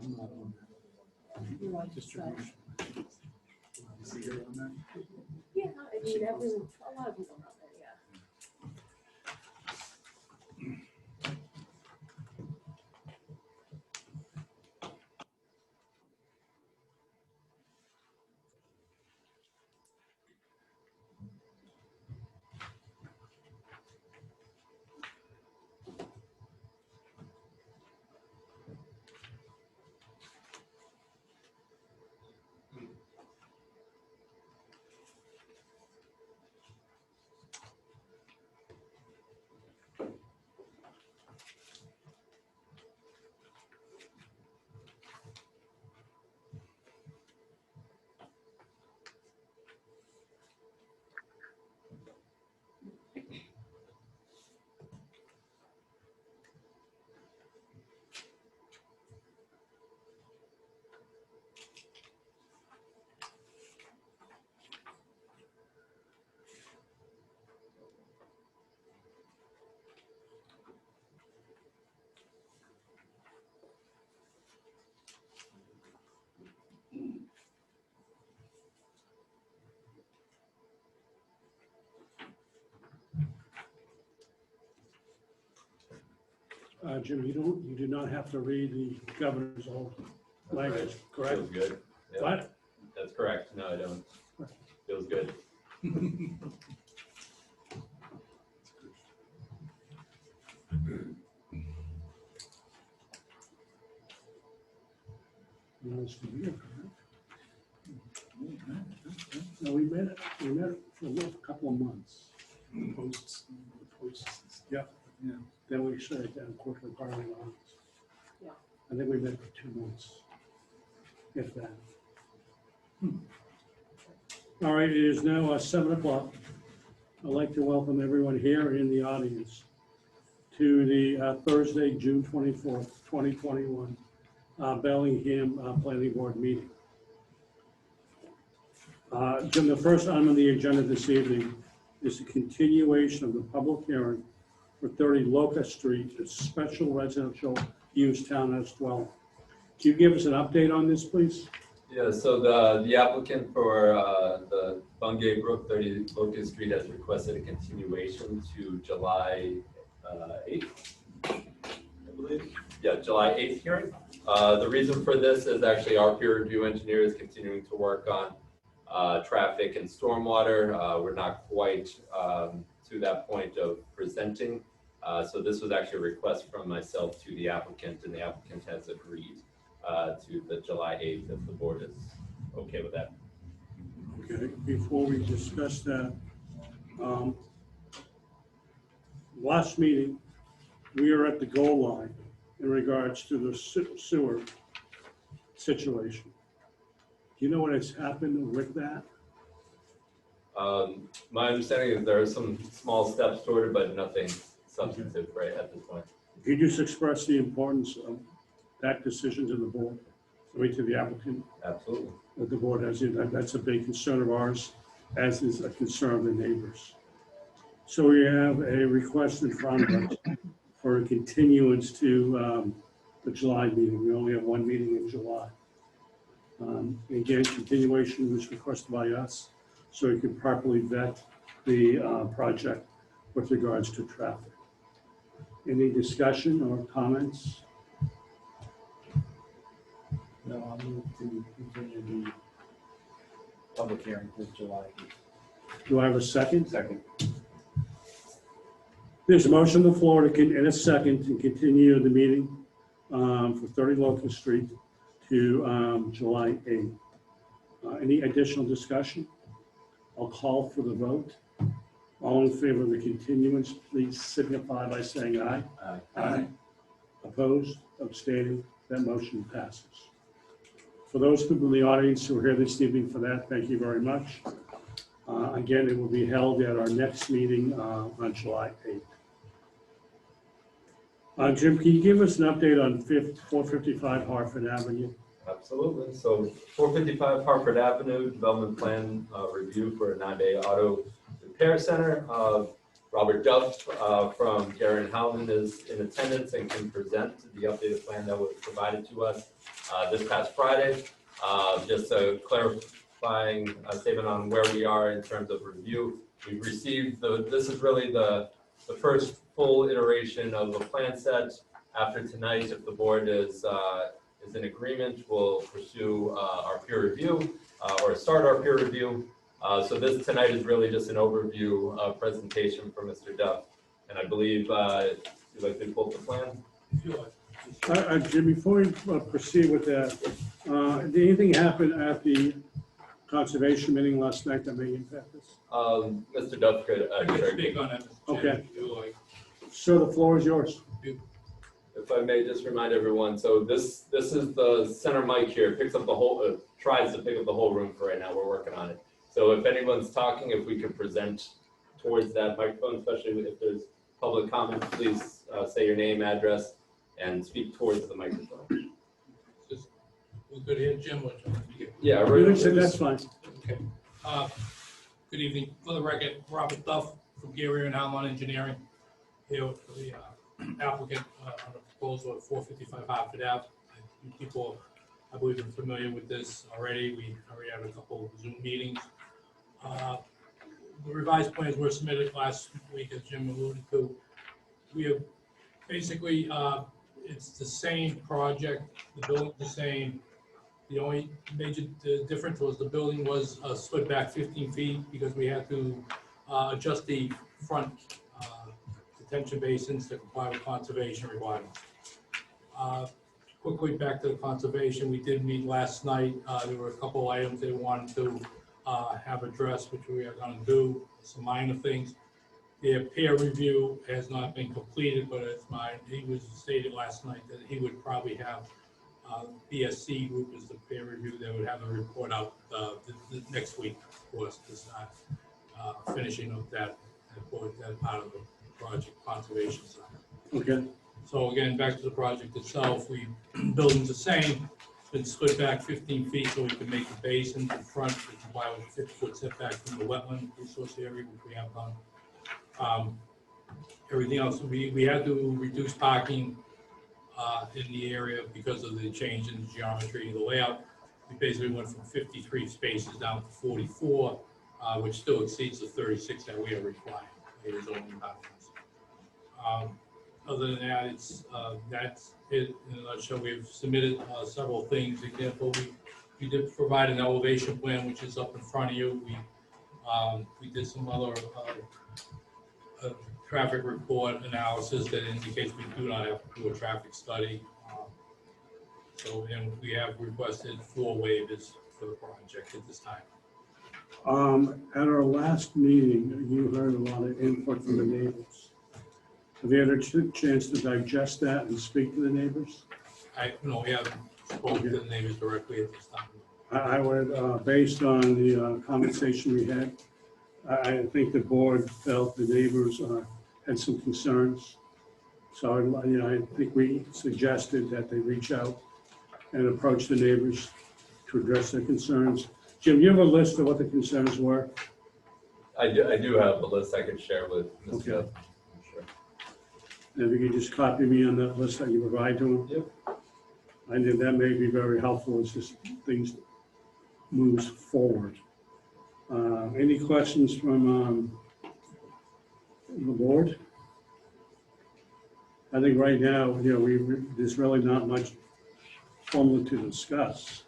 I'm not on that. Distribution. Is he here on that? Yeah, I mean, everyone, a lot of people out there, yeah. Jim, you do not have to read the governor's old language, correct? Feels good. Yep. What? That's correct. No, I don't. Feels good. No, it's from here, correct? No, we met for a couple of months. The posts. Yeah. Yeah. Then we shut it down quickly, partly on. Yeah. I think we met for 2 months, if that. All right, it is now 7 o'clock. I'd like to welcome everyone here in the audience to the Thursday, June 24th, 2021, Bellingham Planning Board meeting. Jim, the first item on the agenda this evening is the continuation of the public hearing for 30 Locust Street, a special residential use townhouse dwelling. Can you give us an update on this, please? Yeah, so the applicant for the Bungay Brook 30 Locust Street has requested a continuation to July 8th, I believe. Yeah, July 8th hearing. The reason for this is actually our peer review engineer is continuing to work on traffic and stormwater. We're not quite to that point of presenting. So this was actually a request from myself to the applicant, and the applicant has agreed to the July 8th if the board is okay with that. Okay, before we discuss that, last meeting, we are at the goal line in regards to the sewer situation. Do you know what has happened with that? My understanding is there are some small steps toward it, but nothing substantive right at this point. Could you just express the importance of that decision to the board, I mean to the applicant? Absolutely. That the board has, that's a big concern of ours, as is a concern of the neighbors. So we have a request in front of us for a continuance to the July meeting. We only have 1 meeting in July. Again, continuation was requested by us, so we can properly vet the project with regards to traffic. Any discussion or comments? No, I'll move to continue the public hearing to July 8th. Do I have a second? Second. There's a motion on the floor in a second to continue the meeting for 30 Locust Street to July 8th. Any additional discussion? I'll call for the vote. All in favor of the continuance, please signify by saying aye. Aye. Aye. Opposed, abstaining, that motion passes. For those people in the audience who are here this evening for that, thank you very much. Again, it will be held at our next meeting on July 8th. Jim, can you give us an update on 455 Hartford Avenue? Absolutely. So 455 Hartford Avenue, development plan review for a 9-day auto repair center. Robert Duff from Gary and Howland is in attendance and can present the updated plan that was provided to us this past Friday. Just a clarifying statement on where we are in terms of review. We've received this is really the first full iteration of the plan set. After tonight, if the board is in agreement, we'll pursue our peer review or start our peer review. So this tonight is really just an overview presentation from Mr. Duff. And I believe you'd like to pull up the plan? Jim, before we proceed with that, did anything happen at the conservation meeting last night that may impact this? Mr. Duff could share. Speak on it. Okay. Sir, the floor is yours. If I may just remind everyone, so this is the center mic here. It picks up the whole, tries to pick up the whole room for right now. We're working on it. So if anyone's talking, if we could present towards that microphone, especially if there's public comment, please say your name, address, and speak towards the microphone. We're good here, Jim? Yeah, That's fine. Okay. Good evening. For the record, Robert Duff from Gary and Howland Engineering, here with the applicant on the proposal at 455 Hartford Ave. You people, I believe, are familiar with this already. We already had a couple of Zoom meetings. The revised plans were submitted last week, as Jim alluded to. We have basically, it's the same project, the building's the same. The only major difference was the building was slid back 15 feet because we had to adjust the front detention basins to comply with conservation requirements. Quickly back to the conservation, we did meet last night. There were a couple items they wanted to have addressed, which we are going to do, some minor things. Their peer review has not been completed, but it's mine. He was stated last night that he would probably have BSC group is the peer review that would have a report out the next week for us to start finishing up that part of the project conservation side. Okay. So again, back to the project itself, building's the same. It's been split back 15 feet so we can make the basin in front to comply with a 50-foot setback from the wetland resource area, which we have done. Everything else, we had to reduce parking in the area because of the change in the geometry of the layout. We basically went from 53 spaces down to 44, which still exceeds the 36 that we are requiring. It is only other than that, that's it in a nutshell. We've submitted several things. Example, we did provide an elevation plan, which is up in front of you. We did some other traffic report analysis that indicates we do not have to do a traffic study. And we have requested 4 waivers for the project at this time. At our last meeting, you heard a lot of input from the neighbors. Have you had a chance to digest that and speak to the neighbors? No, we haven't spoken to the neighbors directly at this time. I would, based on the conversation we had, I think the board felt the neighbors had some concerns. So, I think we suggested that they reach out and approach the neighbors to address their concerns. Jim, you have a list of what the concerns were? I do have a list I could share with Mr. Okay. Duff. Sure. If you could just copy me on that list that you provide to them. Yep. I think that may be very helpful as just things moves forward. Any questions from the board? I think right now, there's really not much formally to discuss.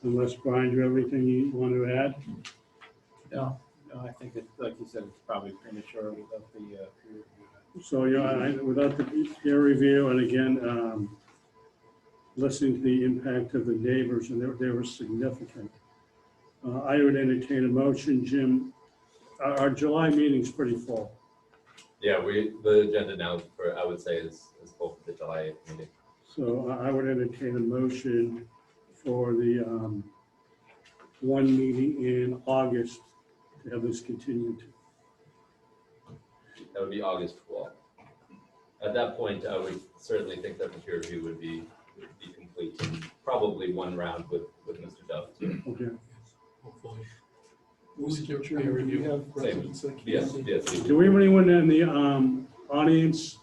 Unless, Brian, do you have anything you want to add? No, I think it, like you said, it's probably premature without the peer review. So, without the peer review, and again, listening to the impact of the neighbors, and they were significant. I would entertain a motion, Jim. Our July meeting's pretty full. Yeah, the agenda now for, I would say, is full for the July 8th meeting. So I would entertain a motion for the one meeting in August to have this continued. That would be August 12th. At that point, I would certainly think that the peer review would be complete, and probably one round with Mr. Duff too. Okay. Hopefully. Who's your Chairman, peer do we review? have residents that can- Yes, yes. Do we have anyone in the audience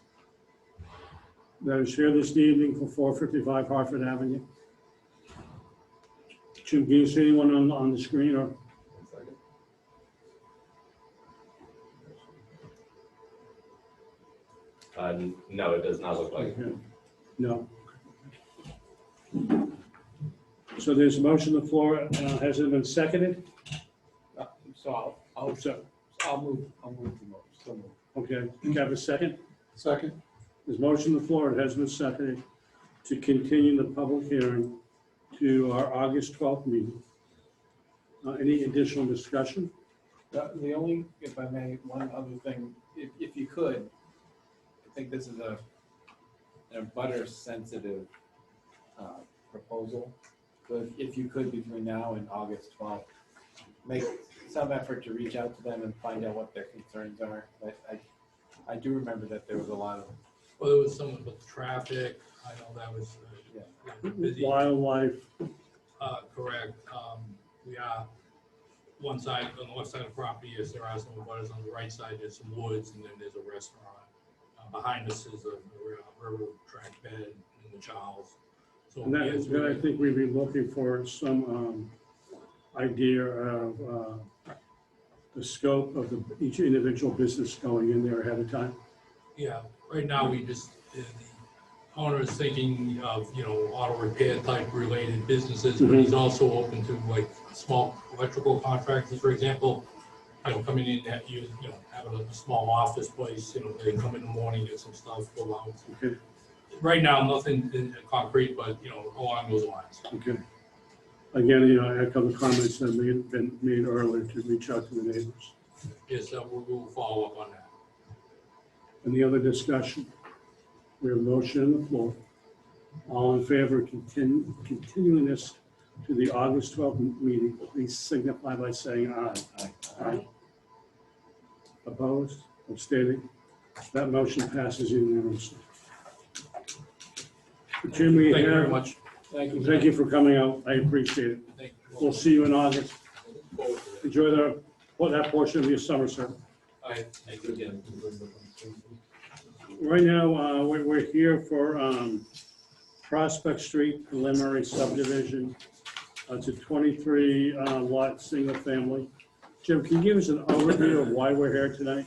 that is here this evening for 455 Hartford Avenue? Jim, can you see anyone on the screen or? One second. No, it does not look like it. No. So there's a motion on the floor. Has it been seconded? So I'll move the motion. So moved. Okay, do you have a second? Second? There's motion on the floor. It has been seconded to continue the public hearing to our August 12th meeting. Any additional discussion? The only, if I may, one other thing, if you could, I think this is a butter sensitive proposal. So if you could, between now and August 12th, make some effort to reach out to them and find out what their concerns are. I do remember that there was a lot of, Well, there was some with traffic, I know that was busy. Wildlife, Correct. We are, one side, on the left side of the property, yes, there are some butters. On the right side, there's some woods, and then there's a restaurant. Behind us is a railroad track bed and the Charles. So, and that yes, is good. I think we'd be looking for some idea of the scope of each individual business going in there ahead of time. Yeah, right now, we just, the owner is thinking of, auto repair type related businesses, but he's also open to like small electrical contractors, for example, coming in that having a small office place, they come in the morning, get some stuff, go out. Okay. Right now, nothing in concrete, but, along those lines. Okay. Again, I echo the comments that have been made earlier to reach out to the neighbors. Yes, we'll follow up on that. Any other discussion? We have a motion on the floor. All in favor of continuing this to the August 12th meeting, please signify by saying aye. Aye. Opposed? Abstaining? That motion passes unanimously. Jim, we Thank you very have, much. thank you for coming out. I appreciate it. Thank you. We'll see you in August. Enjoy that portion of your summer, sir. All right. Thank you again. Right now, we're here for Prospect Street preliminary subdivision. It's a 23 lot, single family. Jim, can you give us an overview of why we're here tonight?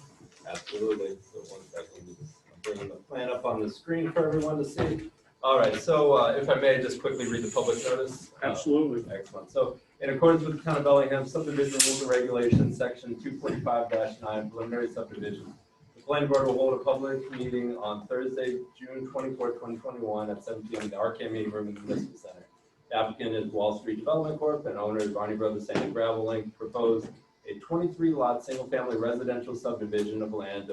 Absolutely. So one second, I'm bringing the plan up on the screen for everyone to see. All right, so if I may just quickly read the public notice. Absolutely. Excellent. So in accordance with the Town of Bellingham subdivision rules and regulations, section 245-9, preliminary subdivision, the planning board will hold a public meeting on Thursday, June 24, 2021 at 7 p.m. in the Arcade Meeting Room in the Municipal Center. The applicant is Wall Street Development Corp. and owner is Barney Brothers Sand and Gravel Inc. Proposed a 23-lot single-family residential subdivision of land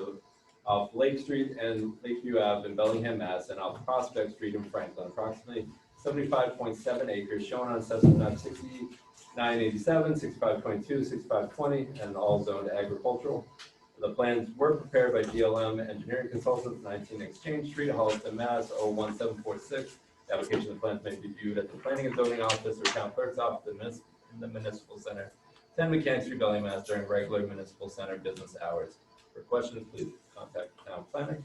off Lake Street and Lakeview Ave in Bellingham, Mass. and off Prospect Street in Franklin, approximately 75.7 acres, shown on assessment map 6987, 6522, 6520, and all zoned agricultural. The plans were prepared by DLM Engineering Consultants, 19 Exchange Street, Holliston, Mass. 01746. The application of plans may be viewed at the Planning and Zoning Office or Town Clerk's Office in the Municipal Center, 10 Mechanic Street, Bellingham, Mass. during regular Municipal Center business hours. For questions, please contact the Town Planner.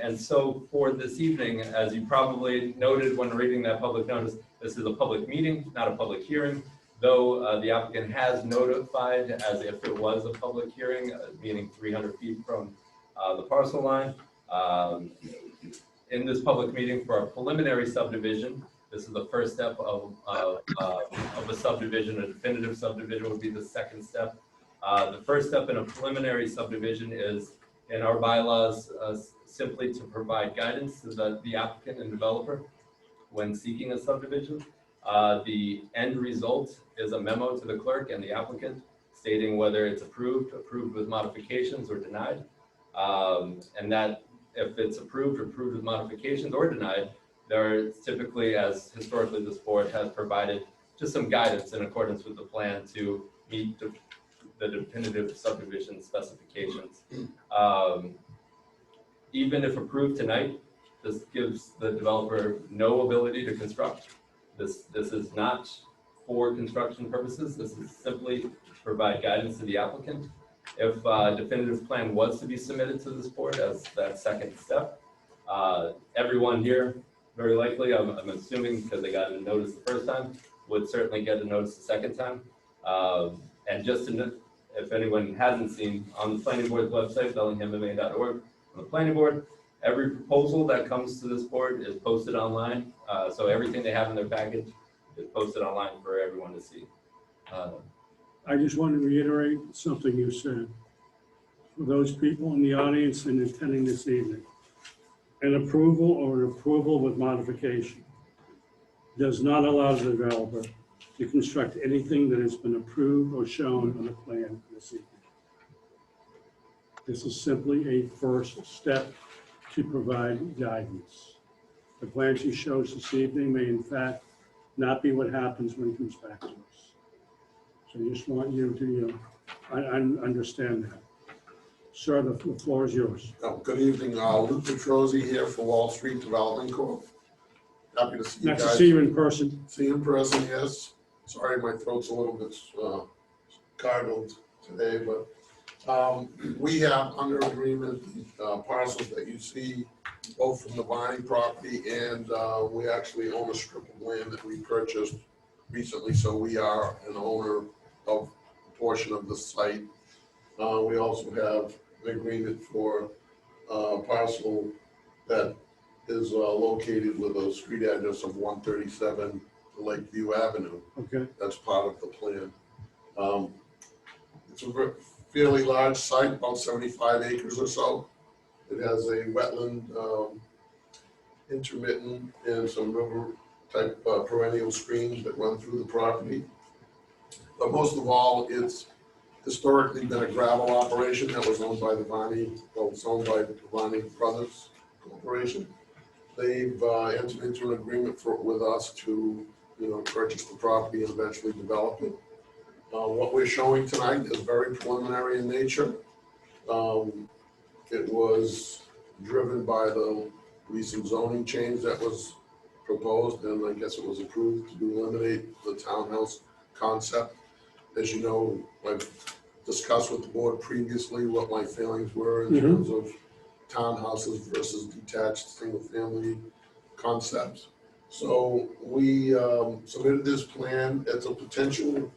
And so for this evening, as you probably noted when reading that public notice, this is a public meeting, not a public hearing, though the applicant has notified as if it was a public hearing, meaning 300 feet from the parcel line. In this public meeting for a preliminary subdivision, this is the first step of a subdivision. A definitive subdivision would be the second step. The first step in a preliminary subdivision is, in our bylaws, simply to provide guidance to the applicant and developer when seeking a subdivision. The end result is a memo to the clerk and the applicant stating whether it's approved with modifications, or denied. And that if it's approved with modifications or denied, there are typically, as historically this board has provided, just some guidance in accordance with the plan to meet the definitive subdivision specifications. Even if approved tonight, this gives the developer no ability to construct. This is not for construction purposes. This is simply to provide guidance to the applicant. If a definitive plan was to be submitted to this board as that second step, everyone here, very likely, I'm assuming because they got a notice the first time, would certainly get a notice the second time. And just to note, if anyone hasn't seen, on the planning board's website, bellinghamma.org, on the planning board, every proposal that comes to this board is posted online. So everything they have in their package is posted online for everyone to see. I just want to reiterate something you said. For those people in the audience and attending this evening, an approval or an approval with modification does not allow the developer to construct anything that has been approved or shown on the plan this evening. This is simply a first step to provide guidance. The plan she shows this evening may in fact not be what happens when it comes back to us. So I just want you to, I understand that. Sir, the floor is yours. Good evening, Luke Petrosi here for Wall Street Development Corp. Happy to see you Nice guys. to see you in person. See you in person, yes. Sorry, my throat's a little bit gargled today, but we have under agreement the parcels that you see, both from the Bonnie property and we actually own a strip of land that we purchased recently, so we are an owner of a portion of the site. We also have an agreement for a parcel that is located with a street address of 137 Lakeview Avenue. Okay. That's part of the plan. It's a fairly large site, about 75 acres or so. It has a wetland, intermittent, and some river type perennial streams that run through the property. But most of all, it's historically been a gravel operation that was owned by the Bonnie, well, it's owned by the Bonnie Brothers Corporation. They've entered into an agreement with us to, purchase the property and eventually develop it. What we're showing tonight is very preliminary in nature. It was driven by the recent zoning change that was proposed, and I guess it was approved to eliminate the townhouse concept. As you know, I've discussed with the board previously what my feelings were in terms of townhouses versus detached single-family concepts. So we submitted this plan as a potential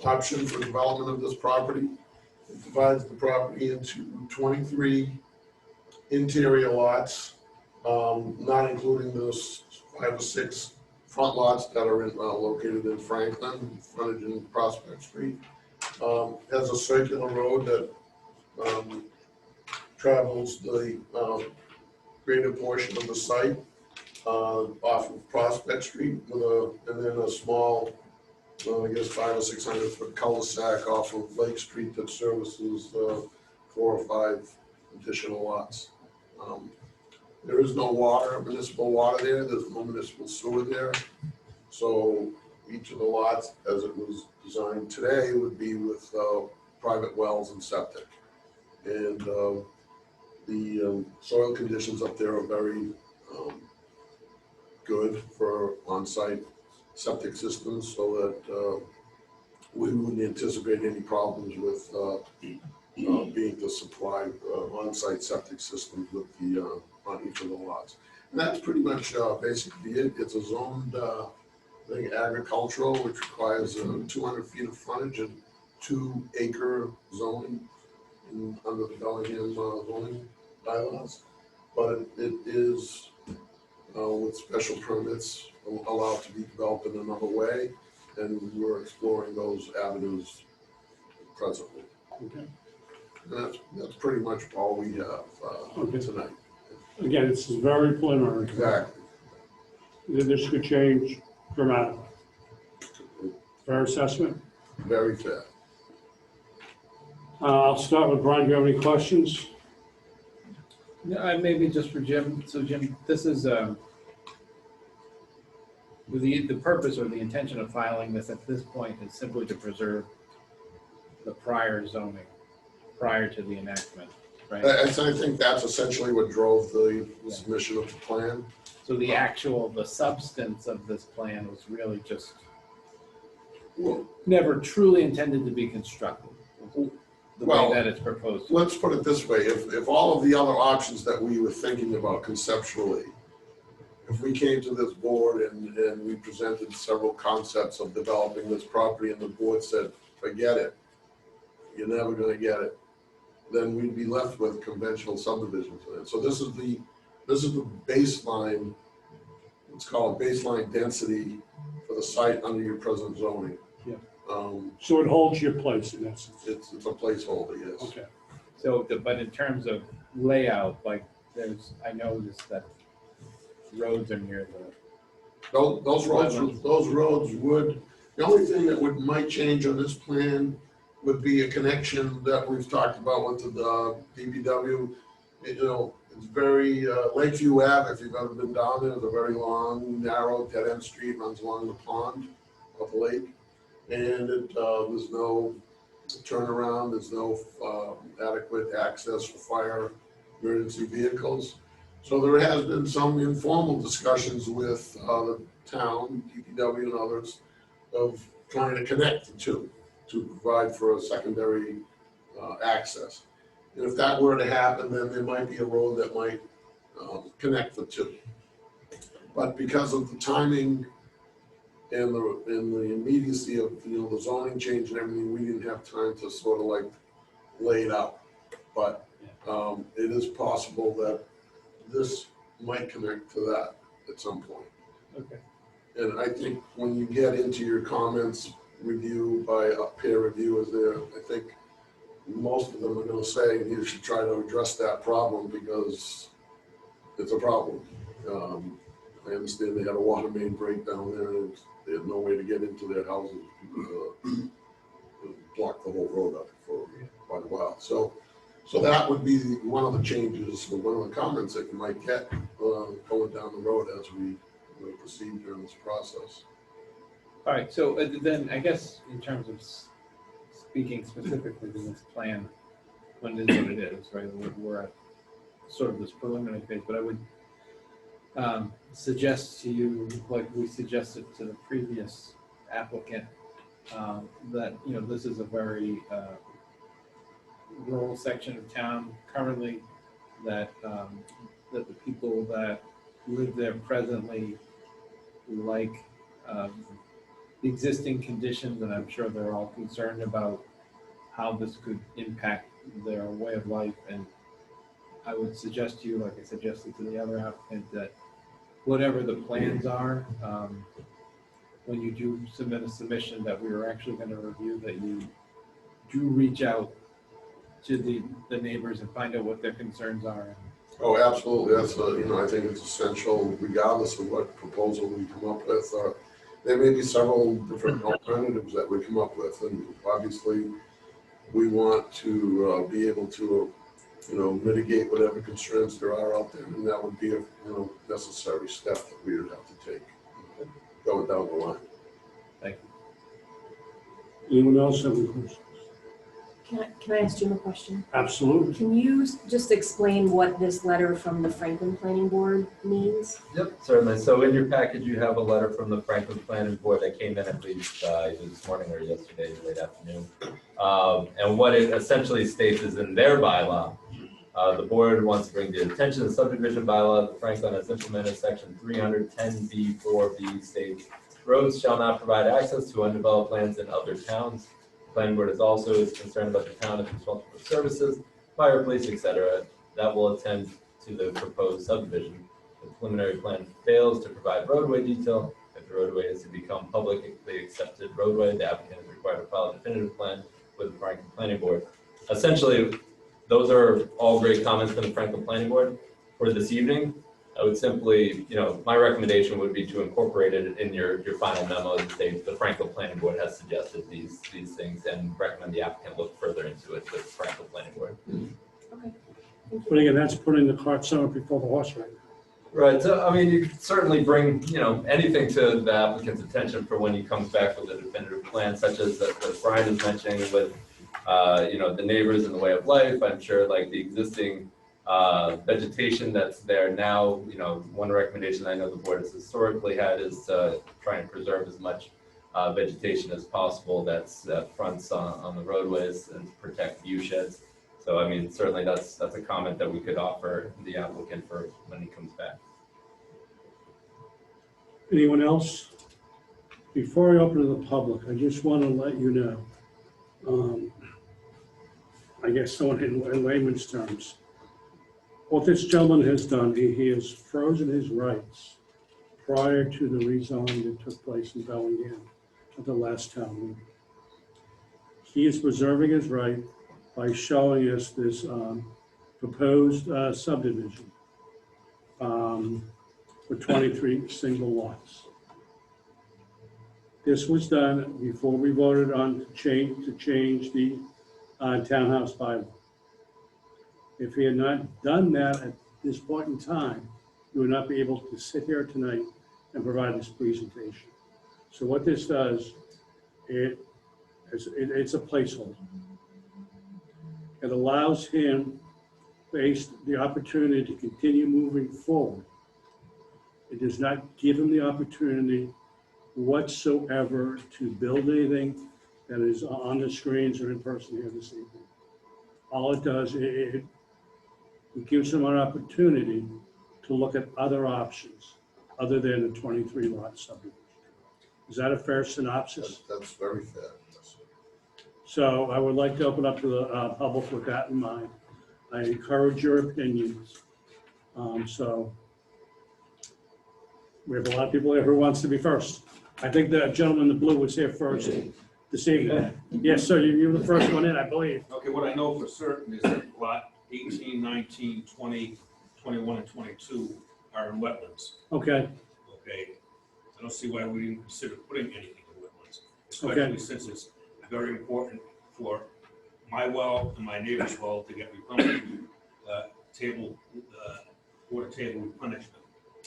option for development of this property. It divides the property into 23 interior lots, not including those 5 or 6 front lots that are located in Franklin, frontage in Prospect Street. Has a circular road that travels the greater portion of the site off of Prospect Street and then a small, I guess 500 or 600 foot cul-de-sac off of Lake Street that services 4 or 5 additional lots. There is no municipal water there. There's no municipal sewer there. So each of the lots, as it was designed today, would be with private wells and septic. And the soil conditions up there are very good for on-site septic systems, so that we wouldn't anticipate any problems with being to supply on-site septic systems with the on each of the lots. And that's pretty much basically it. It's a zoned thing, agricultural, which requires 200 feet of frontage and 2 acre zoning under the Bellingham zoning bylaws. But it is with special permits allowed to be developed in another way, and we're exploring those avenues presently. Okay. And that's pretty much all we have tonight. Again, it's very preliminary. Exactly. This could change dramatically. Fair assessment? Very fair. I'll start with Brian. Do you have any questions? Yeah, maybe just for Jim. So Jim, this is the purpose or the intention of filing this at this point is simply to preserve the prior zoning prior to the enactment, right? I think that's essentially what drove the submission of the plan. So the substance of this plan was really just Well, never truly intended to be constructed, the way Well, that it's proposed. let's put it this way, if all of the other options that we were thinking about conceptually, if we came to this board and we presented several concepts of developing this property and the board said, forget it, you're never gonna get it, then we'd be left with conventional subdivision plan. So this is the baseline, let's call it baseline density for the site under your present zoning. Yeah. Um, So it holds your place in essence. it's a placeholder, yes. Okay. So, but in terms of layout, like, I noticed that roads are near the, Those roads would, the only thing that might change on this plan would be a connection that we've talked about with the DPW. It's very, Lakeview Ave, if you've ever been down there, is a very long, narrow, dead-end street, runs along the pond of the lake. And there's no turnaround, there's no adequate access for fire emergency vehicles. So there has been some informal discussions with the town, DPW and others, of trying to connect the two to provide for a secondary access. And if that were to happen, then there might be a road that might connect the two. But because of the timing and the immediacy of the zoning change and everything, we didn't have time to sort of like lay it out. But it is possible that this might connect to that at some point. okay. And I think when you get into your comments review by a peer reviewers there, I think most of them are gonna say you should try to address that problem because it's a problem. I understand they had a water main break down there and they had no way to get into their houses. Blocked the whole road up for quite a while. So that would be one of the changes, or one of the comments that you might get going down the road as we proceed during this process. All right, so then I guess in terms of speaking specifically to this plan, when it is what it is, right? We're at sort of this preliminary phase, but I would suggest to you, like we suggested to the previous applicant, that, this is a very rural section of town currently, that that the people that live there presently like the existing conditions, and I'm sure they're all concerned about how this could impact their way of life. And I would suggest to you, like I suggested to the other applicant, that whatever the plans are, when you do submit a submission that we are actually going to review, that you do reach out to the neighbors and find out what their concerns are. Oh, absolutely. That's I think it's essential regardless of what proposal we come up with. There may be several different alternatives that we come up with, and obviously we want to be able to mitigate whatever concerns there are out there, and that would be a necessary step that we would have to take going down the line. Thank you. Anyone else have any questions? Can I ask Jim a question? Absolutely. Can you just explain what this letter from the Franklin Planning Board means? Yep, certainly. So in your package, you have a letter from the Franklin Planning Board that came in, I believe, either this morning or yesterday, late afternoon. And what it essentially states is in their bylaw, the board wants to bring to the attention of the subdivision bylaw that Franklin has implemented section 310B4B states, roads shall not provide access to undeveloped lands in other towns. Planning board is also concerned about the town and responsible for services, fire, police, etc. that will attend to the proposed subdivision. The preliminary plan fails to provide roadway detail. If the roadway is to become publicly accepted roadway, the applicant is required to file a definitive plan with the Franklin Planning Board. Essentially, those are all great comments from the Franklin Planning Board. For this evening, I would simply, my recommendation would be to incorporate it in your final memo that states the Franklin Planning Board has suggested these things and recommend the applicant look further into it with the Franklin Planning Board. Okay. Thank But you. again, that's putting the cart before the horse, right? Right. So, you could certainly bring, anything to the applicant's attention for when he comes back with a definitive plan, such as that Brian is mentioning with, the neighbors and the way of life. I'm sure like the existing vegetation that's there now, one recommendation I know the board has historically had is to try and preserve as much vegetation as possible that fronts on the roadways and to protect view sheds. So, I mean, certainly that's a comment that we could offer the applicant for when he comes back. Anyone else? Before I open to the public, I just want to let you know, I guess someone in layman's terms, what this gentleman has done, he has frozen his rights prior to the rezoning that took place in Bellingham at the last town meeting. He is preserving his right by showing us this proposed subdivision for 23 single lots. This was done before we voted on to change the townhouse bylaw. If he had not done that at this point in time, we would not be able to sit here tonight and provide this presentation. So what this does, it's a placeholder. It allows him the opportunity to continue moving forward. It does not give him the opportunity whatsoever to build anything that is on the screens or in person here this evening. All it does, it gives him an opportunity to look at other options other than the 23 lot subdivision. Is that a fair synopsis? That's very fair. Yes. So I would like to open up to the public with that in mind. I encourage your opinions. So we have a lot of people here who wants to be first. I think the gentleman in the blue was here first this evening. Yes, sir, you were the first one in, I believe. Okay, what I know for certain is that lot 18, 19, 20, 21, and 22 are in wetlands, Okay, okay? I don't see why we didn't consider putting anything in wetlands, especially since it's very important for my well and my neighbor's well to get water table replenishment.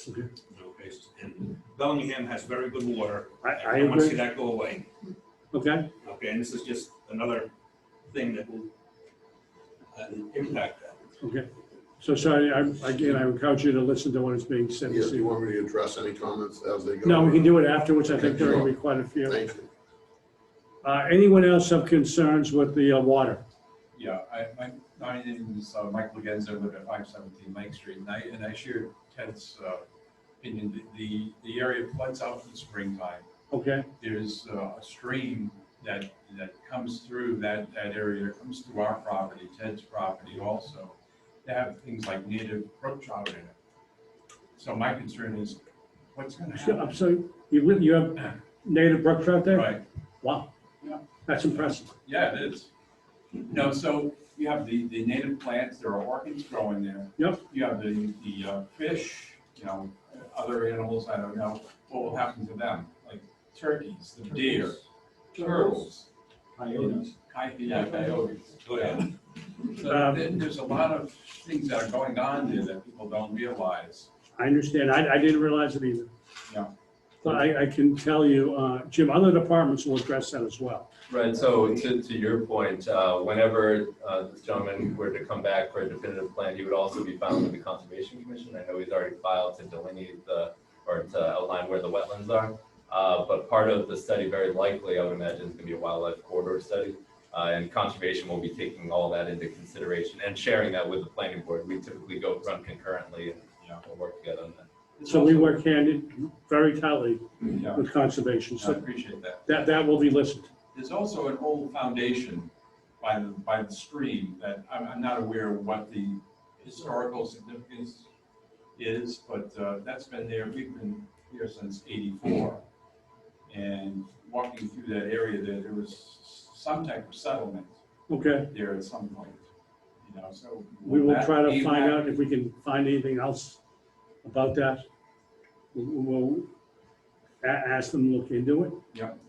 Okay. Okay, and Bellingham has very good water. I don't want to see agree. that go away. Okay, Okay, and this is just another thing that will impact that. okay. So sorry, again, I encourage you to listen to what is being said Yes, this do you evening. want me to address any comments as they go? No, we can do it afterwards. I think there will be quite a few. Thank you. Anyone else have concerns with the water? Yeah, my name is Michael Genza, I live at 517 Lake Street, and I share Ted's opinion. The area floods out in the springtime. Okay, There's a stream that comes through that area, that comes through our property, Ted's property also. They have things like native brook trout in it. So my concern is, what's going to happen? so you have native brook trout there? Right, Wow. Yeah. That's impressive. yeah, it is. No, so you have the native plants, there are orchids growing there. Yep. You have the fish, other animals, I don't know, what will happen to them, like turkeys, the deer, turtles. Coyotes. Coyotes. Go ahead. So there's a lot of things that are going on there that people don't realize. I understand. I didn't realize it either. Yeah. But I can tell you, Jim, other departments will address that as well. Right, so to your point, whenever this gentleman were to come back for a definitive plan, he would also be filing with the Conservation Commission. I know he's already filed to delineate or to outline where the wetlands are. But part of the study, very likely, I would imagine, is going to be a wildlife corridor study. And Conservation will be taking all that into consideration and sharing that with the planning board. We typically run concurrently and we'll work together on that. So we work very tightly Yeah, with conservation. I So appreciate that. that will be listened. There's also an old foundation by the stream that I'm not aware of what the historical significance is, but that's been there, we've been here since '84. And walking through that area there was some type of settlement Okay. there at some point, so. We will try to be find back- out if we can find anything else about that. We'll ask them to look into it. Yep.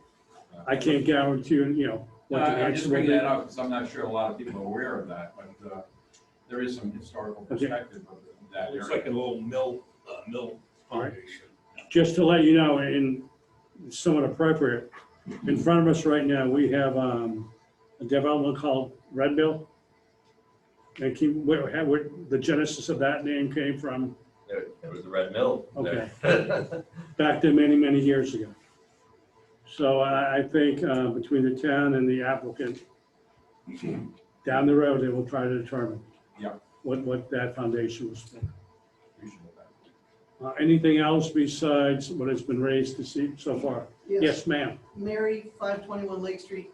I can't guarantee you, what the I'm answer just will bringing be. that up because I'm not sure a lot of people are aware of that, but there is some historical perspective of that It's area. like an old mill All right. foundation. Just to let you know, and somewhat appropriate, in front of us right now, we have a development called Red Mill. And where the genesis of that name came from There was a red mill there. back then, many, many years ago. So I think between the town and the applicant, down the road, they will try to determine Yeah. what that foundation was for. Appreciate that. Anything else besides what has been raised to see so far? Yes, ma'am. Mary, 521 Lake Street,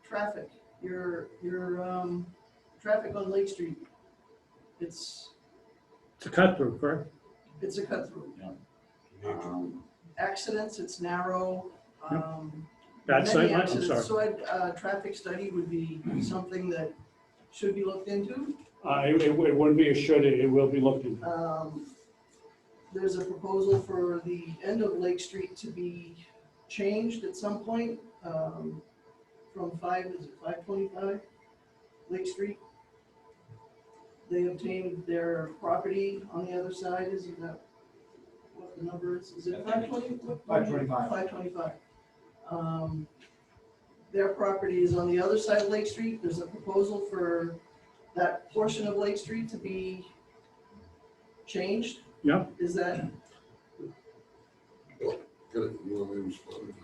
traffic, your traffic on Lake Street, it's It's a cut through, correct? a cut through. Major. Accidents, it's narrow. That many site, I'm accidents. sorry. So a traffic study would be something that should be looked into. It wouldn't be a should, it will be looked into. There's a proposal for the end of Lake Street to be changed at some point, from 525 Lake Street? They obtained their property on the other side, isn't that what the number is? Is it 520? 525. 525. Their property is on the other side of Lake Street. There's a proposal for that portion of Lake Street to be changed. Yep. Is that, You want me to respond?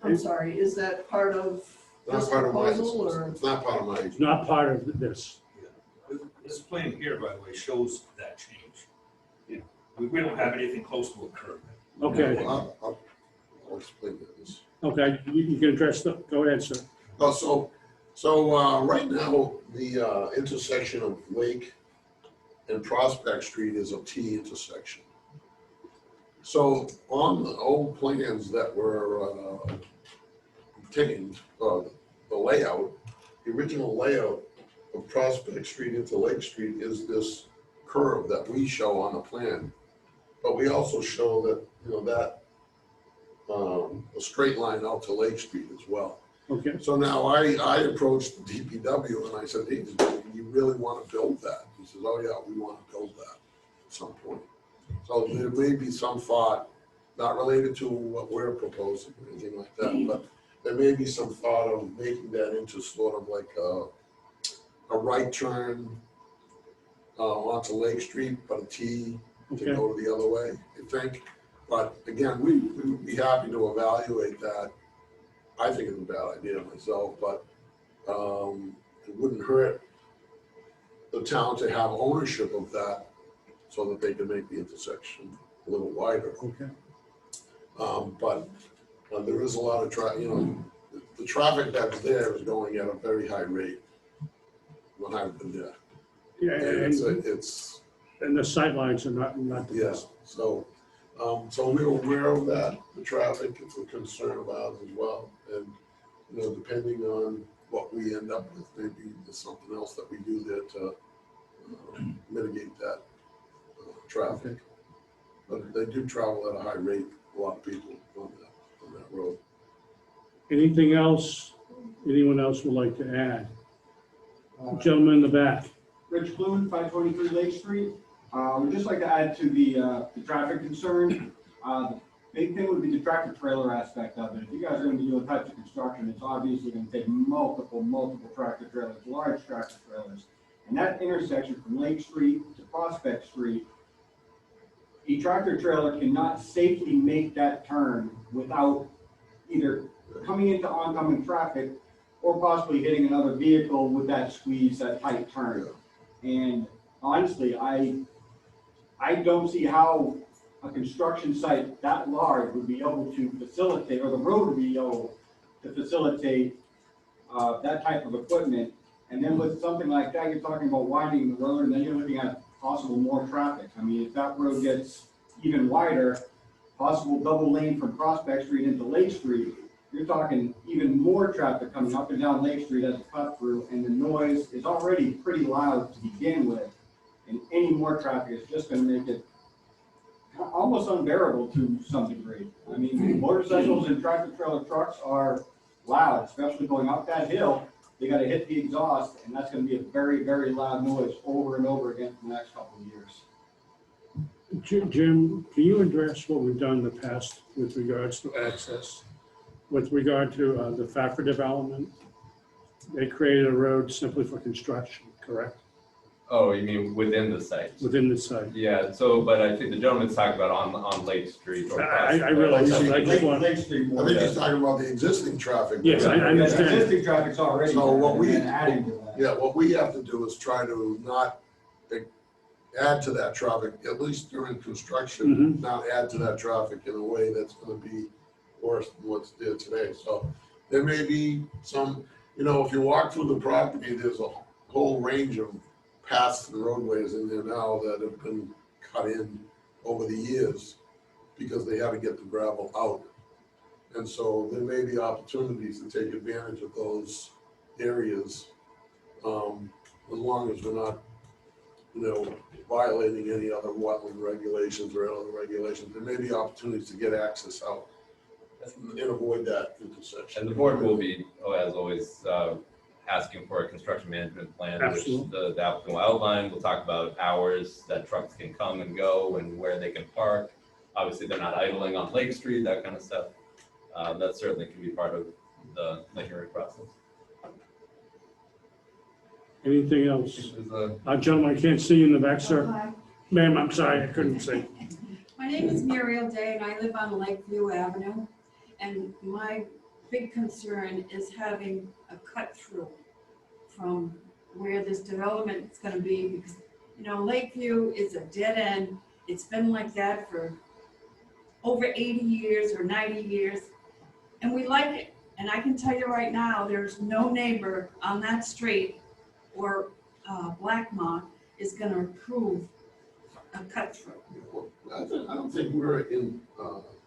I'm sorry, is that part of Not this part of my, proposal or? it's not part of my. It's not part of this. This plan here, by the way, shows that change. We don't have anything close to a curve. Okay, I'll explain this. okay, you can address the, go ahead, sir. Oh, so right now, the intersection of Lake and Prospect Street is a T intersection. So on the old plans that were obtained, the layout, the original layout of Prospect Street into Lake Street is this curve that we show on the plan. But we also show that, a straight line out to Lake Street as well. Okay, So now I approached the DPW and I said, hey, do you really want to build that? He says, oh yeah, we want to build that at some point. So there may be some thought, not related to what we're proposing or anything like that, but there may be some thought of making that into sort of like a right turn onto Lake Street, but a T to okay. go the other way, I think. But again, we would be happy to evaluate that. I think it's a bad idea myself, but it wouldn't hurt the town to have ownership of that so that they can make the intersection a little wider. Okay. But there is a lot of the traffic that's there is going at a very high rate when I've been there. Yeah, And and, it's and the sightlines are not the yeah, best. so we're aware of that, the traffic, it's a concern about as well. And, depending on what we end up with, maybe there's something else that we do there to mitigate that traffic. But they do travel at a high rate, a lot of people on that road. Anything else, anyone else would like to add? Gentleman in the back. Rich Bloom, 523 Lake Street. We'd just like to add to the traffic concern. The big thing would be the tractor trailer aspect of it. If you guys are going to be doing types of construction, it's obviously going to take multiple tractor trailers, large tractor trailers. And that intersection from Lake Street to Prospect Street, a tractor trailer cannot safely make that turn without either coming into oncoming traffic or possibly hitting another vehicle with that squeeze, that tight turn. And honestly, I don't see how a construction site that large would be able to facilitate, or the road would be able to facilitate that type of equipment. And then with something like that, you're talking about widening the road, and then you're looking at possible more traffic. I mean, if that road gets even wider, possible double lane from Prospect Street into Lake Street, you're talking even more traffic coming up and down Lake Street as a cut through, and the noise is already pretty loud to begin with. And any more traffic is just going to make it almost unbearable to some degree. I mean, motorcycles and tractor trailer trucks are loud, especially going up that hill. They got to hit the exhaust, and that's going to be a very, very loud noise over and over again for the next couple of years. Jim, can you address what we've done in the past with regards to access? With regard to the Thacker development, they created a road simply for construction, correct? Oh, you mean within the site? within the site. Yeah, so, but I think the gentleman's talking about on Lake Street or. I realize that, I just want, Lake Street I more. think he's talking about the existing traffic. yes, I understand. Existing traffic's already So what there, we- and then adding to that. Yeah, what we have to do is try to not add to that traffic, at least during construction, not add to that traffic in a way that's gonna be worse than what's there today. So there may be some, if you walk through the property, there's a whole range of paths and roadways in there now that have been cut in over the years because they had to get the gravel out. And so there may be opportunities to take advantage of those areas, as long as we're not, violating any other wetland regulations or other regulations. There may be opportunities to get access out and avoid that intersection. And the board will be, as always, asking for a construction management plan, which Absolutely. the applicant will outline. We'll talk about hours that trucks can come and go and where they can park. Obviously, they're not idling on Lake Street, that kind of stuff. That certainly can be part of the hearing process. Anything else? Gentlemen, I can't see you in the back, sir. Hi, Ma'am, I'm sorry, I couldn't see. my name is Muriel Day and I live on Lakeview Avenue. And my big concern is having a cut through from where this development is gonna be because, Lakeview is a dead end. It's been like that for over 80 years or 90 years. And we like it. And I can tell you right now, there's no neighbor on that street or Blackmont is gonna approve a cut through. I don't think we're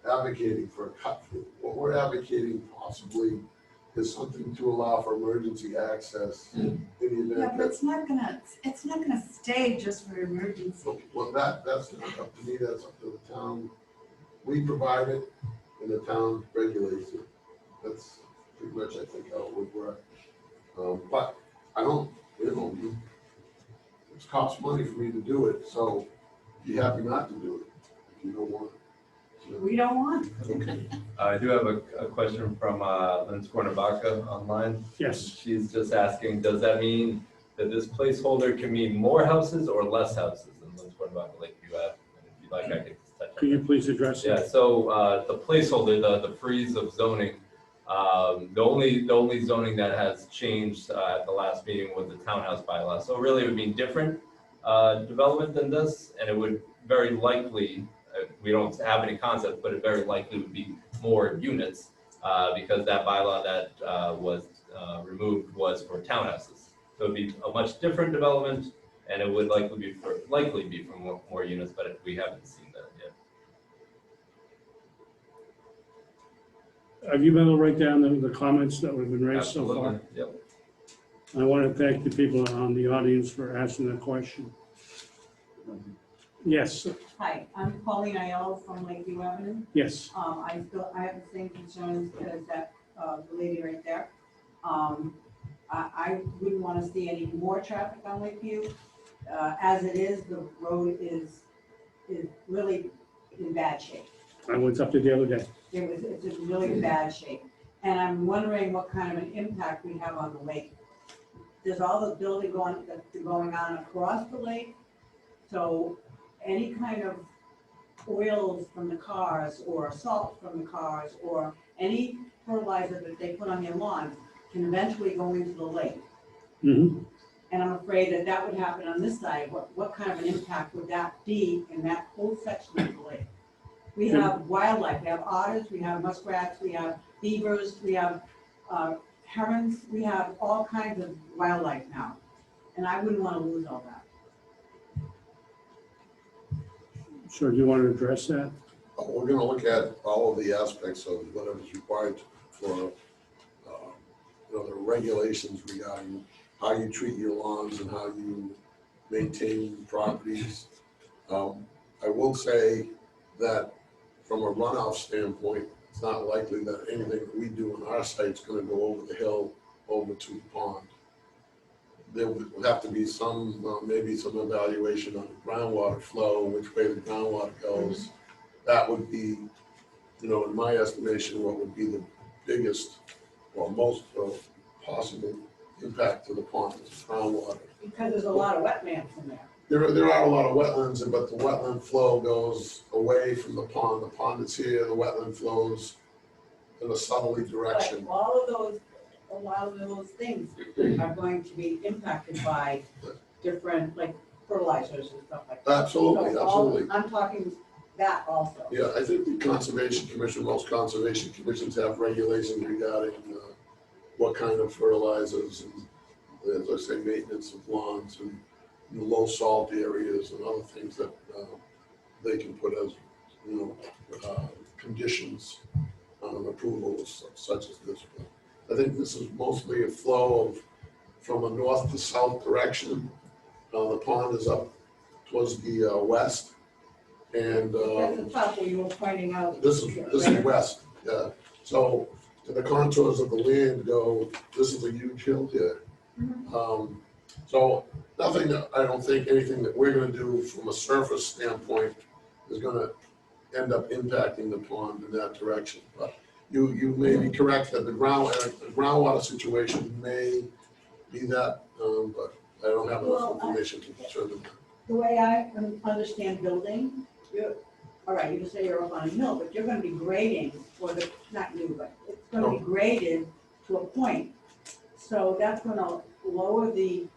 advocating for a cut through. What we're advocating possibly is something to allow for emergency access in the Yeah, event but that. it's not gonna stay just for emergency. Well, that's not up to me, that's up to the town. We provide it and the town regulates it. That's pretty much, I think, how it would work. But I don't, it's cost money for me to do it, so be happy not to do it if you don't want it. We don't want. Okay. I do have a question from Lynn Skornabaka online. Yes. She's just asking, does that mean that this placeholder can mean more houses or less houses in Lynn Skornabaka Lakeview Ave? And if you'd like, I could just touch on Can you that. please address that? Yeah, so the placeholder, the freeze of zoning, the only zoning that has changed at the last meeting was the townhouse bylaw. So really it would mean different development than this, and it would very likely, we don't have any concept, but it very likely would be more units because that bylaw that was removed was for townhouses. So it'd be a much different development, and it would likely be for more units, but we haven't seen that yet. Have you been able to write down the comments that have been raised so far? Absolutely, yep. I want to thank the people on the audience for asking that question. Yes, Hi, I'm Pauline Aiello from Lakeview Avenue. yes. I have the same concerns as that, the lady right there. I wouldn't want to see any more traffic on Lakeview. As it is, the road is really in bad shape. I went up there the other day. It's in really bad shape. And I'm wondering what kind of an impact we have on the lake. There's all the building going on across the lake. So any kind of oils from the cars or salt from the cars or any fertilizer that they put on their lawns can eventually go into the lake. Mm-hmm. And I'm afraid that that would happen on this side. What kind of an impact would that be in that whole section of the lake? We have wildlife, we have otters, we have muskrats, we have beavers, we have herons, we have all kinds of wildlife now. And I wouldn't want to lose all that. So do you want to address that? We're gonna look at all of the aspects of whatever's required for, the regulations regarding how you treat your lawns and how you maintain properties. I will say that from a runoff standpoint, it's not likely that anything that we do on our site is gonna go over the hill, over to the pond. There would have to be some, maybe some evaluation on the groundwater flow, which way the groundwater goes. That would be, in my estimation, what would be the biggest or most possible impact to the pond, it's groundwater. Because there's a lot of wetlands in there. There are a lot of wetlands, but the wetland flow goes away from the pond. The pond is here, the wetland flows in a southerly But direction. all of those, a lot of those things are going to be impacted by different, like fertilizers and stuff like that. Absolutely, So all- absolutely. I'm talking that also. Yeah, I think the Conservation Commission, most conservation commissions have regulations regarding what kind of fertilizers and, as I say, maintenance of lawns and low salt areas and other things that they can put as, conditions on an approval such as this. But I think this is mostly a flow of, from a north to south direction. The pond is up towards the west. And That's the top where you were pointing out. this is west, yeah. So the contours of the land go, this is a huge hill here. So nothing that, I don't think anything that we're gonna do from a surface standpoint is gonna end up impacting the pond in that direction. But you may be correct that the groundwater situation may be that, but I don't have enough information to determine that. The way I understand building, all right, you just say you're up on a hill, but you're gonna be grading, or the, not you, but it's gonna be graded to a point. So that's gonna lower the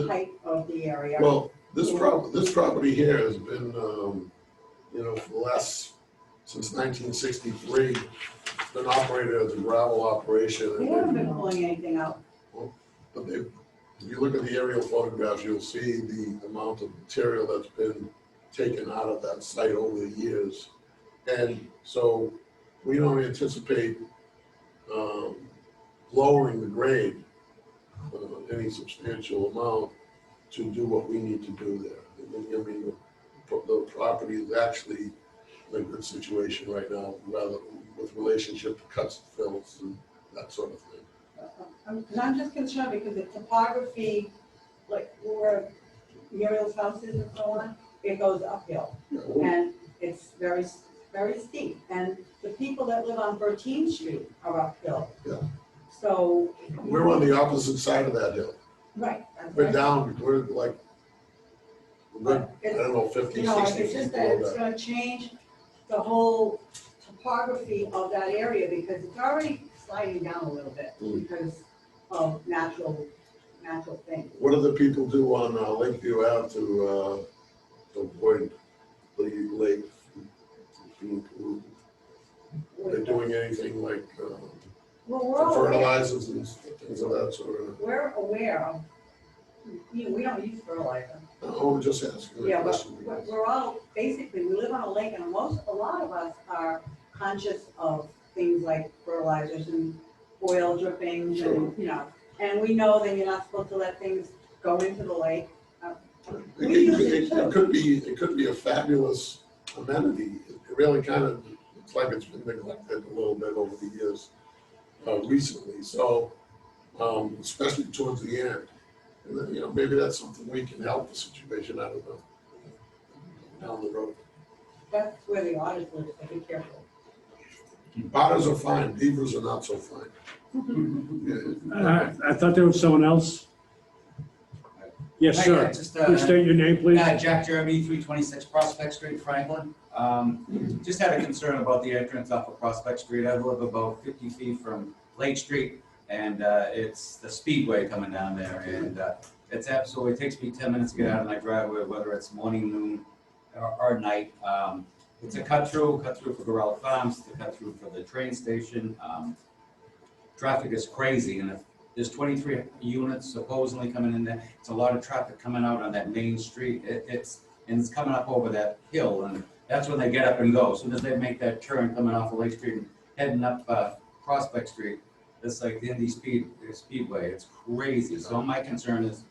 height of the area. Well, this property here has been, for the last, since 1963, been operated as a gravel operation. They haven't been pulling anything out. But if you look at the aerial photographs, you'll see the amount of material that's been taken out of that site over the years. And so we don't anticipate lowering the grade any substantial amount to do what we need to do there. I mean, the property is actually in a good situation right now, rather with relationship to cuts and fills and that sort of thing. I'm just concerned because the topography, like where Muriel's house is and so on, it goes uphill. And it's very, very steep. And the people that live on 13th Street are uphill. Yeah. So. We're on the opposite side of that hill. Right. We're down, we're like, I don't know, 50, 60 It's feet just that below it's that. gonna change the whole topography of that area because it's already sliding down a little bit because of natural things. What do the people do on Lakeview Ave to avoid the lake being polluted? Are they doing anything like Well, we're all aware, fertilizers and things of that sort of? we're aware of, we don't use fertilizer. Oh, I'm just asking the Yeah, but question. we're all, basically, we live on a lake and a lot of us are conscious of things like fertilizers and oil drippings and, and we know that you're not supposed to let things go into the lake. It could be a fabulous amenity. It really kind of looks like it's been neglected a little bit over the years recently. So, especially towards the end. And then, maybe that's something we can help the situation, I don't know, down the road. That's where the otters live, so be careful. Otters are fine, beavers are not so fine. I thought there was someone else. Yes, sir. Please state your name, please. Jack Jeremy, 326 Prospect Street, Franklin. Just had a concern about the entrance off of Prospect Street. I live about 50 feet from Lake Street, and it's the speedway coming down there, and it's absolutely, it takes me 10 minutes to get out of my driveway, whether it's morning, noon, or night. It's a cut through for Gorilla Farms, it's a cut through for the train station. Traffic is crazy, and if there's 23 units supposedly coming in there, it's a lot of traffic coming out on that main street. It's coming up over that hill, and that's when they get up and go. As soon as they make that turn coming off of Lake Street and heading up Prospect Street, it's like the Indy Speedway. It's crazy. So my concern is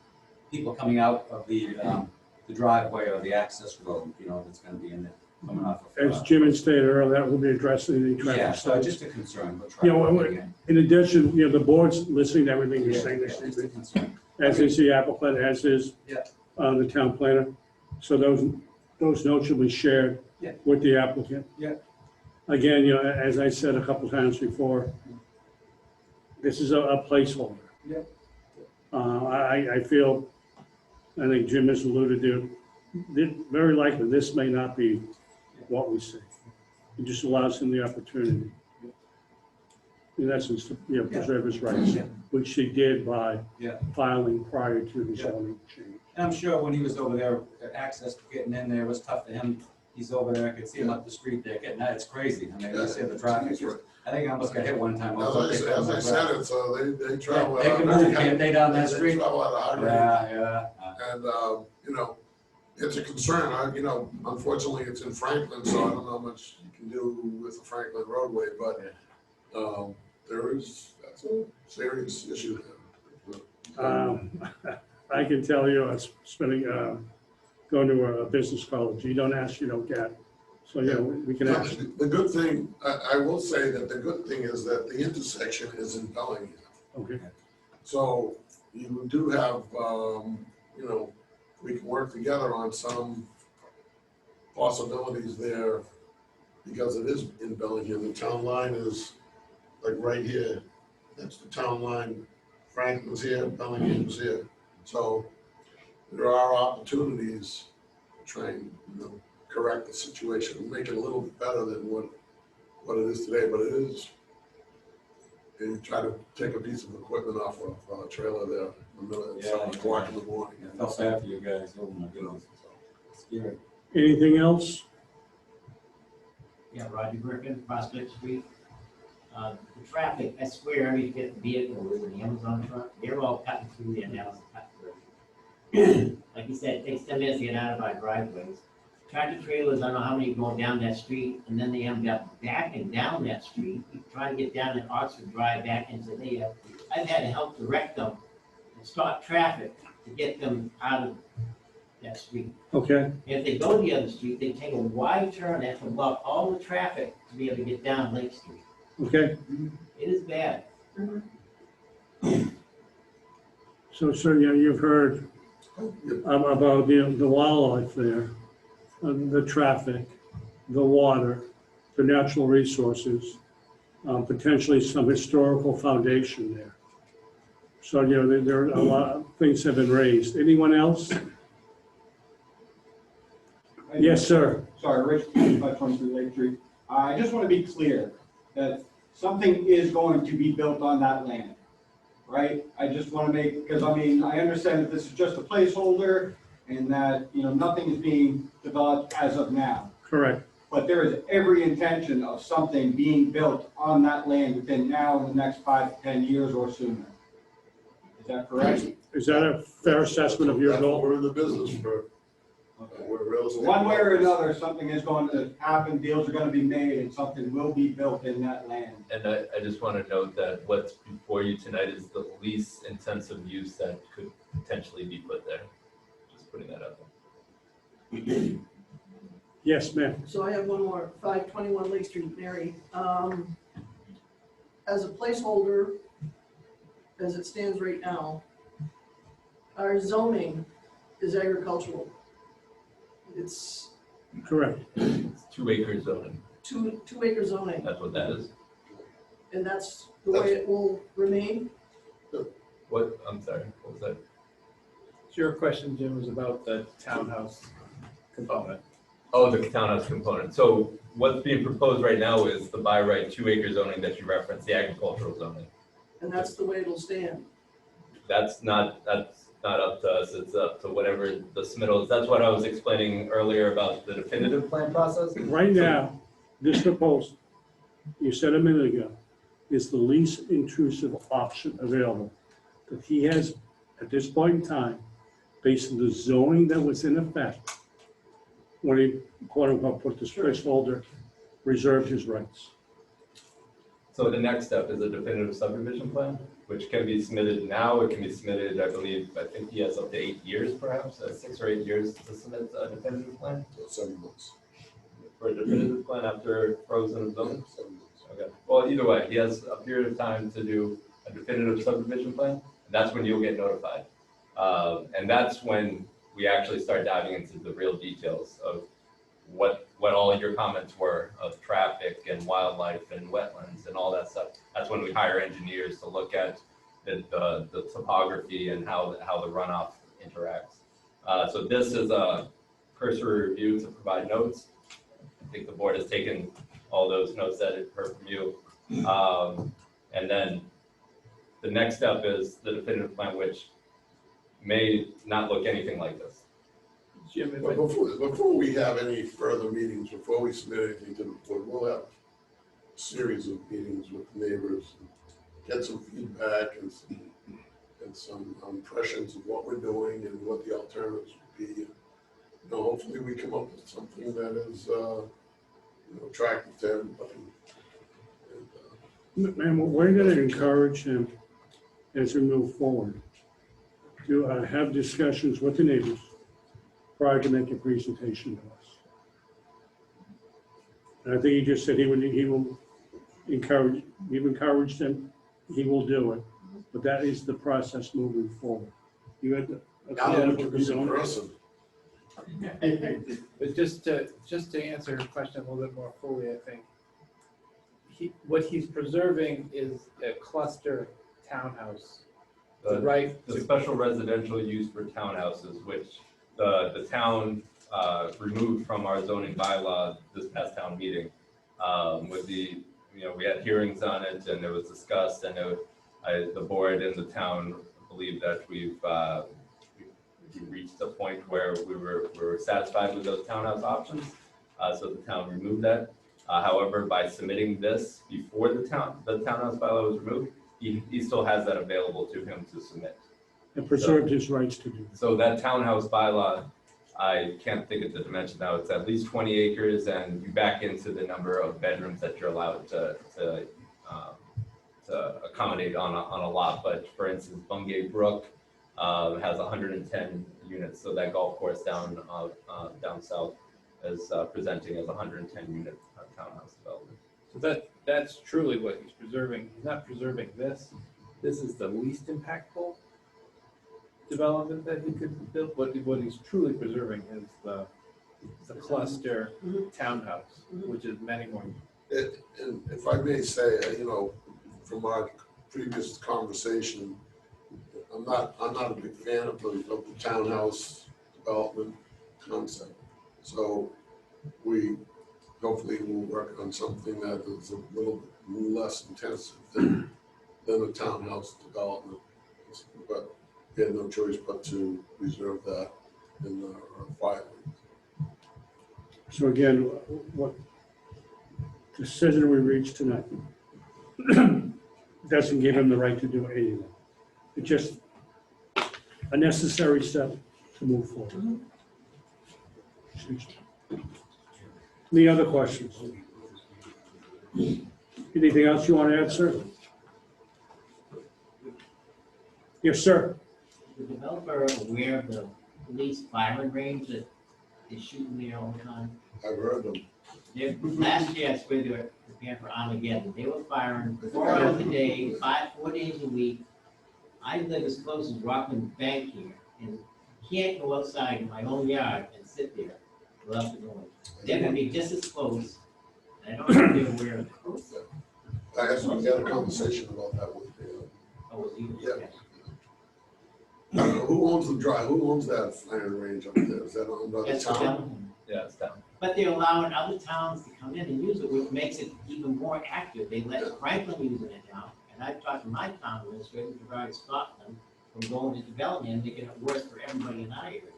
people coming out of the driveway or the access road, that's going to be in there coming off of. As Jim had stated earlier, that will be addressed in the traffic Yeah, so studies. just a concern. In addition, the board's listening to everything you're saying this Just a evening, concern. as is the applicant, as is Yeah. the town planner. So those notes will be shared Yeah. with the applicant. Yeah. Again, as I said a couple times before, this is a placeholder. Yeah. I feel, I think Jim has alluded to, that very likely this may not be what we see. It just allows him the opportunity, in essence, to, preserve his rights, which he did by Yeah. filing prior to the zoning change. And I'm sure when he was over there, the access to getting in there was tough for him. He's over there, I could see him up the street there getting, it's crazy. I mean, you see the traffic. I think I almost got hit one time. As I said, it's, they travel. They can move, can't they, down that They street? travel at a high rate. Yeah. And, it's a concern, unfortunately, it's in Franklin, so I don't know how much you can do with the Franklin roadway, but, that's a serious issue there. I can tell you, I was going to a business college, you don't ask, you don't get. So, we can ask. The good thing, I will say that the good thing is that the intersection is in Bellingham. Okay. So you do have, we can work together on some possibilities there because it is in Bellingham. The town line is like right here. That's the town line. Franklin's here, Bellingham's here. So there are opportunities to try and, correct the situation and make it a little bit better than what it is today, but it is. And you try to take a piece of equipment off of a trailer there in the middle of 7 o'clock in the morning. I felt bad for you guys, oh my goodness. Scary. Anything else? Yeah, Roger Griffin, Prospect Street. The traffic, I swear, every fifth vehicle with an Amazon truck, they're all cutting through there now as a cut through. Like you said, it takes 10 minutes to get out of our driveways. Tractor trailers, I don't know how many going down that street, and then they end up backing down that street, trying to get down at Oxford Drive back into there. I've had to help direct them and stop traffic to get them out of that street. Okay. If they go the other street, they take a wide turn, they have to block all the traffic to be able to get down Lake Street. Okay. It is bad. So, sir, you've heard about the wildlife there, the traffic, the water, the natural resources, potentially some historical foundation there. So, there are a lot of things have been raised. Anyone else? Yes, sir. Sorry, Rich, 523 Lake Street. I just want to be clear that something is going to be built on that land, right? I just want to make, because I understand that this is just a placeholder and that, nothing is being developed as of now. Correct. But there is every intention of something being built on that land within now and the next 5 to 10 years or sooner. Is that correct? Is that a fair assessment of your goal? We're in the business for, we're real estate. One way or another, something is going to happen, deals are going to be made, and something will be built in that land. And I just want to note that what's before you tonight is the least intensive use that could potentially be put there. Just putting that out there. Yes, ma'am. So I have one more, 521 Lake Street, Mary. As a placeholder, as it stands right now, our zoning is agricultural. It's Correct. It's 2 acre zoning. two acre zoning, That's what that is. and that's the way it will remain. What, I'm sorry, what was that? So your question, Jim, was about the townhouse component. Oh, the townhouse component. So what's being proposed right now is the by right 2 acre zoning that you referenced, the agricultural zoning. And that's the way it'll stand. That's not up to us. It's up to whatever the submittal is. That's what I was explaining earlier about the definitive plan process. Right now, this proposal, you said a minute ago, is the least intrusive option available that he has at this point in time, based on the zoning that was in effect when he, quote unquote, put this placeholder, reserved his rights. So the next step is a definitive subdivision plan, which can be submitted now. It can be submitted, I think he has up to 8 years perhaps, 6 or 8 years to submit a definitive plan. 7 months. For a definitive plan after frozen zoning? 7 months. Okay, well, either way, he has a period of time to do a definitive subdivision plan, and that's when you'll get notified. And that's when we actually start diving into the real details of what all your comments were of traffic and wildlife and wetlands and all that stuff. That's when we hire engineers to look at the topography and how the runoff interacts. So this is a cursory review to provide notes. I think the board has taken all those notes that it heard from you. And then the next step is the definitive plan, which may not look anything like this. Jim, if But I- before we have any further meetings, before we submit anything to the board, we'll have a series of meetings with neighbors, get some feedback and some impressions of what we're doing and what the alternatives would be. You know, hopefully we come up with something that is, attractive to everybody. And, And we're going to encourage him as we move forward to have discussions with the neighbors prior to making a presentation to us. And I think he just said he will encourage, we've encouraged him, he will do it. But that is the process moving forward. You had a Now comment we to can be in rezone? person. But just to answer her question a little bit more fully, I think, what he's preserving is a cluster townhouse. The right The to, special residential use for townhouses, which the town removed from our zoning bylaw this past town meeting. With the, we had hearings on it and it was discussed, and the board and the town believe that we've reached a point where we were satisfied with those townhouse options. So the town removed that. However, by submitting this before the townhouse bylaw was removed, he still has that available to him to submit. And preserved his rights to do. So that townhouse bylaw, I can't think of the dimension now, it's at least 20 acres, and you back into the number of bedrooms that you're allowed to accommodate on a lot. But for instance, Bungay Brook has 110 units, so that golf course down south is presenting as 110 unit townhouse development. so that's truly what he's preserving. He's not preserving this. This is the least impactful development that he could build. What he's truly preserving is the cluster townhouse, which is many more. And if I may say, from our previous conversation, I'm not a big fan of the townhouse development concept. So we hopefully will work on something that is a little bit less intensive than a townhouse development. But we had no choice but to reserve that in our filing. So again, what decision we reached tonight doesn't give him the right to do anything. It's just a necessary step to move forward. Any other questions? Anything else you want to add, sir? Yes, sir. The developer aware of the police firing range that is shooting there all the time? I've heard them. Last year, that's where they were preparing for Armageddon. They were firing 4 hours a day, 4 days a week. I live as close as Rockland Bank here, and can't go outside in my own yard and sit there without the noise. They're gonna be just as close, and I don't know if they're aware of it. I had a conversation about that with Oh, was he? Yeah. I don't know, who owns the drive, who owns that firing range up there? Is that owned by the That's town? Bellingham. Yeah, it's down. But they're allowing other towns to come in and use it, which makes it even more active. They let Franklin using it now, and I've talked to my town administrator to try to stop them from going into Bellingham and making it worse for everybody in our area.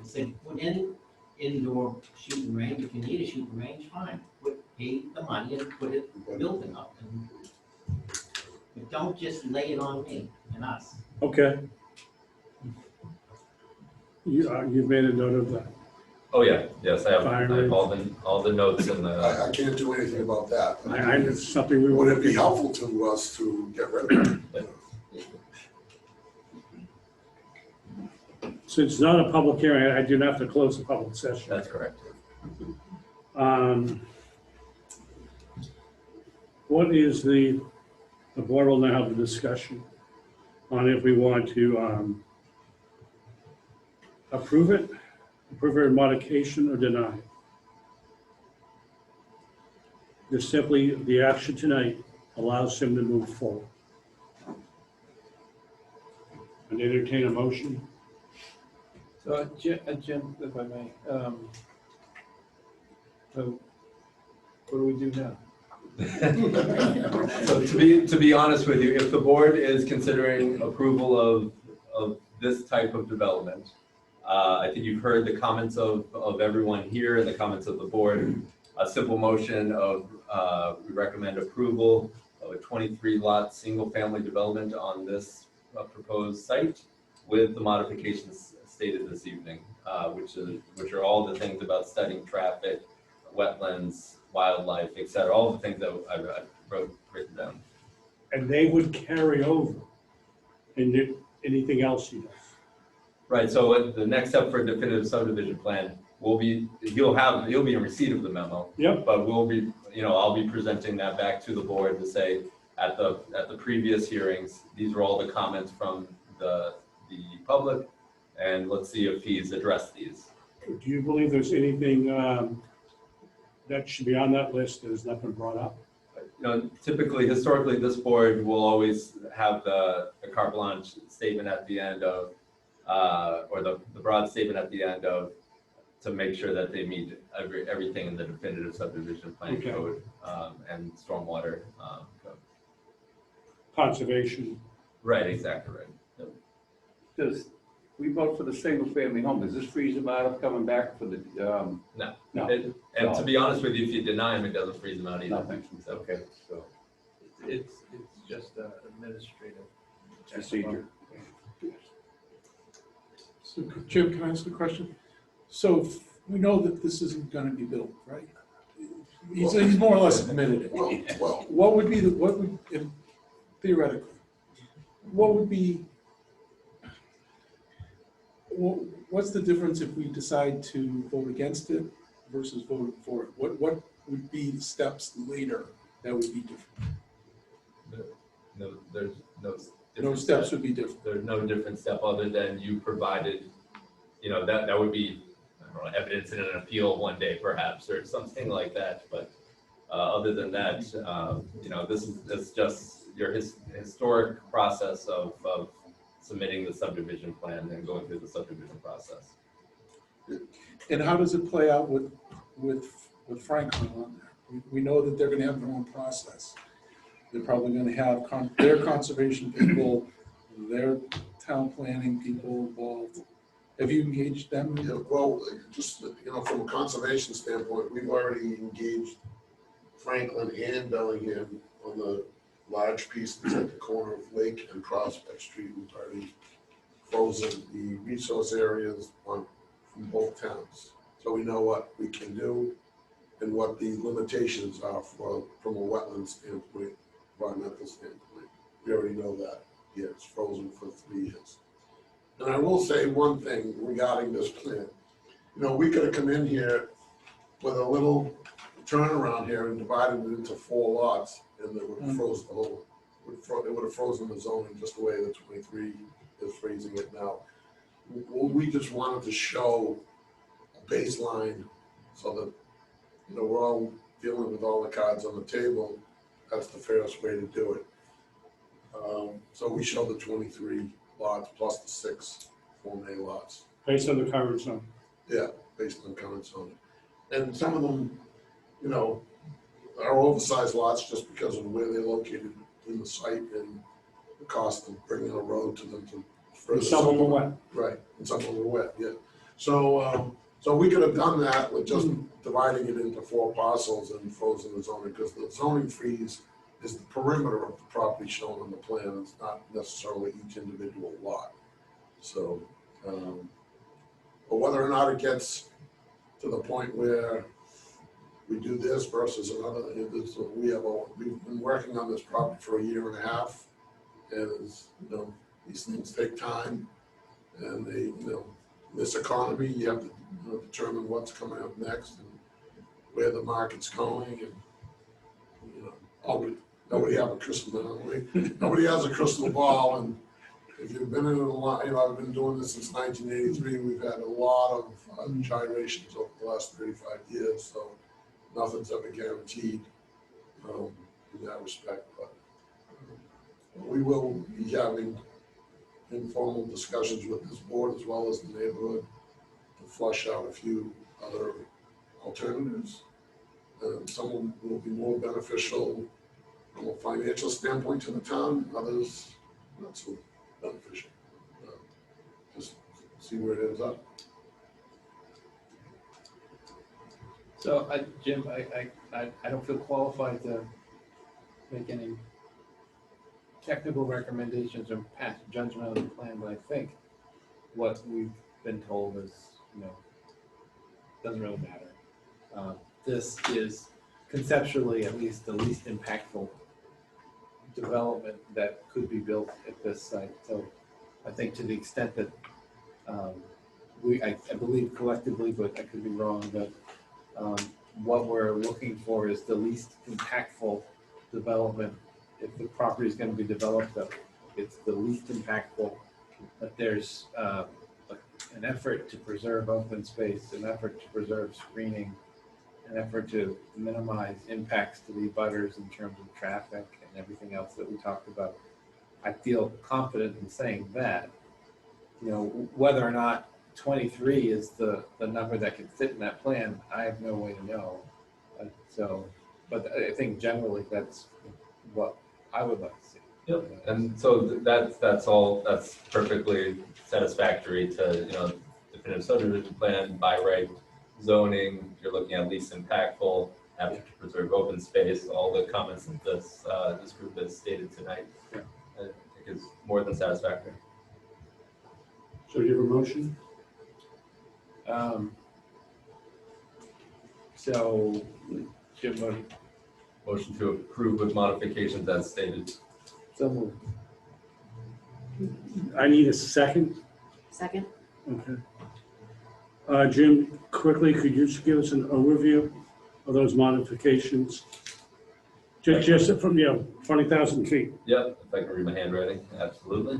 Said, put in indoor shooting range, if you need a shooting range, fine, pay the money and put it, building up. But don't just lay it on me and us. Okay. You've made a note of that. Oh, yeah, yes, I have Firing. all the notes in the. I can't do anything about that. It's something we Would want it be helpful to us to get rid of it? Since it's not a public hearing, I do not have to close the public session. That's correct. What is the board will now have a discussion on if we want to approve it in modification, or deny it. Just simply, the action tonight allows him to move forward. And entertain a motion. So, Jim, if I may, so what do we do now? So to be honest with you, if the board is considering approval of this type of development, I think you've heard the comments of everyone here and the comments of the board. A simple motion of, we recommend approval of a 23 lot, single family development on this proposed site with the modifications stated this evening, which are all the things about studying traffic, wetlands, wildlife, et cetera, all the things that I've written down. And they would carry over into anything else he does. Right, so the next step for a definitive subdivision plan will be, you'll be in receipt of the memo. Yep. But we'll be, I'll be presenting that back to the board to say, at the previous hearings, these are all the comments from the public, and let's see if he's addressed these. Do you believe there's anything that should be on that list that has not been brought up? Typically, historically, this board will always have the carte blanche statement at the end of, or the broad statement at the end of, to make sure that they meet everything in the definitive subdivision plan Okay. code and stormwater code. Conservation. Right, exactly right. Yep. Does, we vote for the single family home, does this freeze them out of coming back for the, No. No. And to be honest with you, if you deny them, it doesn't freeze them out either. nothing? Okay, so It's just administrative. procedure. So Jim, can I ask a question? So if we know that this isn't gonna be built, right? He's more or less admitted it. Well, What would be theoretically, what would be, what's the difference if we decide to vote against it versus voting for it? What would be the steps later that would be different? No, there's no. No different steps step. would be different. There's no different step other than you provided, that would be, I don't know, evidence in an appeal one day perhaps, or something like that. But other than that, this is just your historic process of submitting the subdivision plan and going through the subdivision process. And how does it play out with Franklin on there? We know that they're gonna have their own process. They're probably gonna have their conservation people, their town planning people involved. Have you engaged them? Yeah, well, just, from a conservation standpoint, we've already engaged Franklin and Bellingham on the large piece that's at the corner of Lake and Prospect Street. We've already frozen the resource areas from both towns. So we know what we can do and what the limitations are from a wetland standpoint, environmental standpoint. We already know that. Yeah, it's frozen for 3 years. And I will say one thing regarding this plan. We could have come in here with a little turnaround here and divided it into 4 lots, and it would have frozen the whole, it would have frozen the zoning just the way the 23 is freezing it now. We just wanted to show a baseline so that, we're all dealing with all the cards on the table. That's the fairest way to do it. So we show the 23 lots plus the 6 Form A lots. Based on the current zone. Yeah, based on current zoning. And some of them, are oversized lots just because of where they're located in the site and the cost of bringing a road to them to further. Some of them are wet. Right, and some of them are wet, yeah. So we could have done that with just dividing it into 4 parcels and frozen the zoning, because the zoning freeze is the perimeter of the property shown on the plan. It's not necessarily each individual lot. So, but whether or not it gets to the point where we do this versus another, we've been working on this property for 1.5 years, and these things take time, and they, this economy, you have to determine what's coming up next and where the market's going, and nobody have a crystal ball. Nobody has a crystal ball, and if you've been in it a lot, I've been doing this since 1983. We've had a lot of gyrations over the last 35 years, so nothing's ever guaranteed in that respect. But we will be having informal discussions with this board as well as the neighborhood to flush out a few other alternatives. Some will be more beneficial from a financial standpoint to the town, others not so beneficial. Just see where it ends up. So, Jim, I don't feel qualified to make any technical recommendations or pass judgment on the plan, but I think what we've been told is, doesn't really matter. This is conceptually at least the least impactful development that could be built at this site. So I think to the extent that I believe collectively, but I could be wrong, that what we're looking for is the least impactful development. If the property is going to be developed, it's the least impactful, but there's an effort to preserve open space, an effort to preserve screening, an effort to minimize impacts to the abutters in terms of traffic and everything else that we talked about. I feel confident in saying that, whether or not 23 is the number that can fit in that plan, I have no way to know. But I think generally that's what I would like to see. Yep. And so that's perfectly satisfactory to, definitive subdivision plan, by right zoning, you're looking at least impactful, having to preserve open space, all the comments that this group has stated tonight, I think is more than satisfactory. So you have a motion? So, Jim, motion to approve with modifications as stated. So moved. I need a second. Second? Okay. Jim, quickly, could you just give us an overview of those modifications? Just from, 20,000 feet. Yep, if I can read my handwriting, absolutely.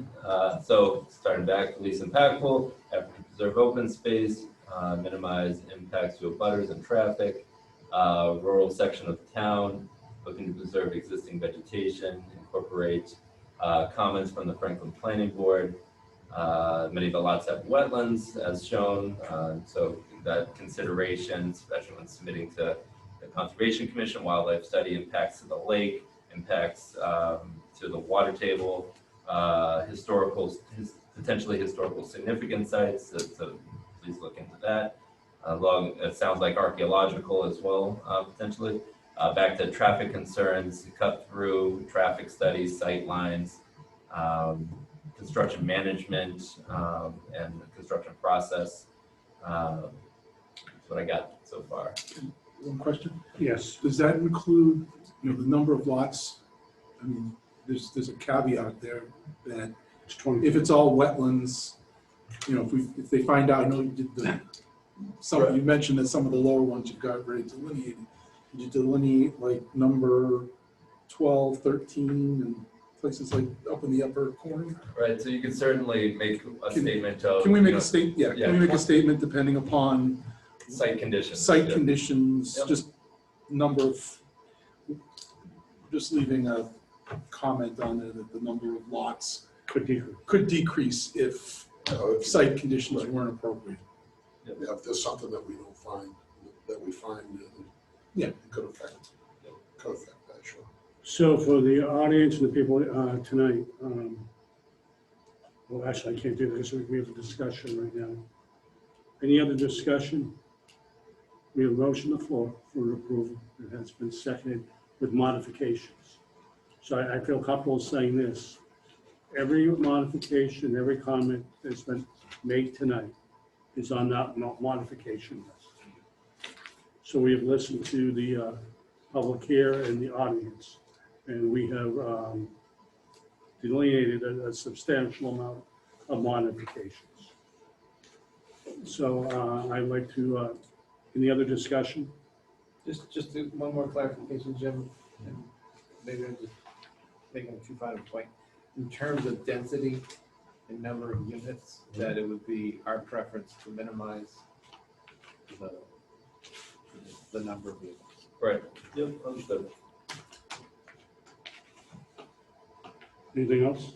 So starting back, least impactful, effort to preserve open space, minimize impacts to abutters and traffic, rural section of town, looking to preserve existing vegetation, incorporate comments from the Franklin Planning Board. Many of the lots have wetlands as shown, so that consideration, especially when submitting to the Conservation Commission, wildlife study, impacts to the lake, impacts to the water table, potentially historical significant sites, so please look into that. It sounds like archaeological as well, potentially. Back to traffic concerns, cut through, traffic studies, sight lines, construction management, and the construction process. That's what I got so far. One question? Yes. Does that include, the number of lots? I mean, there's a caveat there that if it's all wetlands, if they find out, I know you did you mentioned that some of the lower ones you've got already delineated. Did you delineate like number 12, 13, and places like up in the upper corner? Right, so you can certainly make a statement of. Can we make a statement? Yeah, can we make a statement depending upon site conditions? Site conditions, Yep. just number of, just leaving a comment on it that the number of lots could decrease if site conditions weren't appropriate. Yeah, if there's something that we don't find, that we find, it could affect that, sure. So for the audience and the people tonight, well, actually, I can't do this. We have a discussion right now. Any other discussion? We have a motion on the floor for approval. It has been seconded with modifications. So I feel comfortable saying this. Every modification, every comment that's been made tonight is on that modification list. So we have listened to the public here and the audience, and we have delineated a substantial amount of modifications. So I'd like to, any other discussion? Just one more clarification, Jim, and maybe I'm just making a too fine a point. In terms of density and number of units, that it would be our preference to minimize the number of units. Right. Yep, understood. Anything else?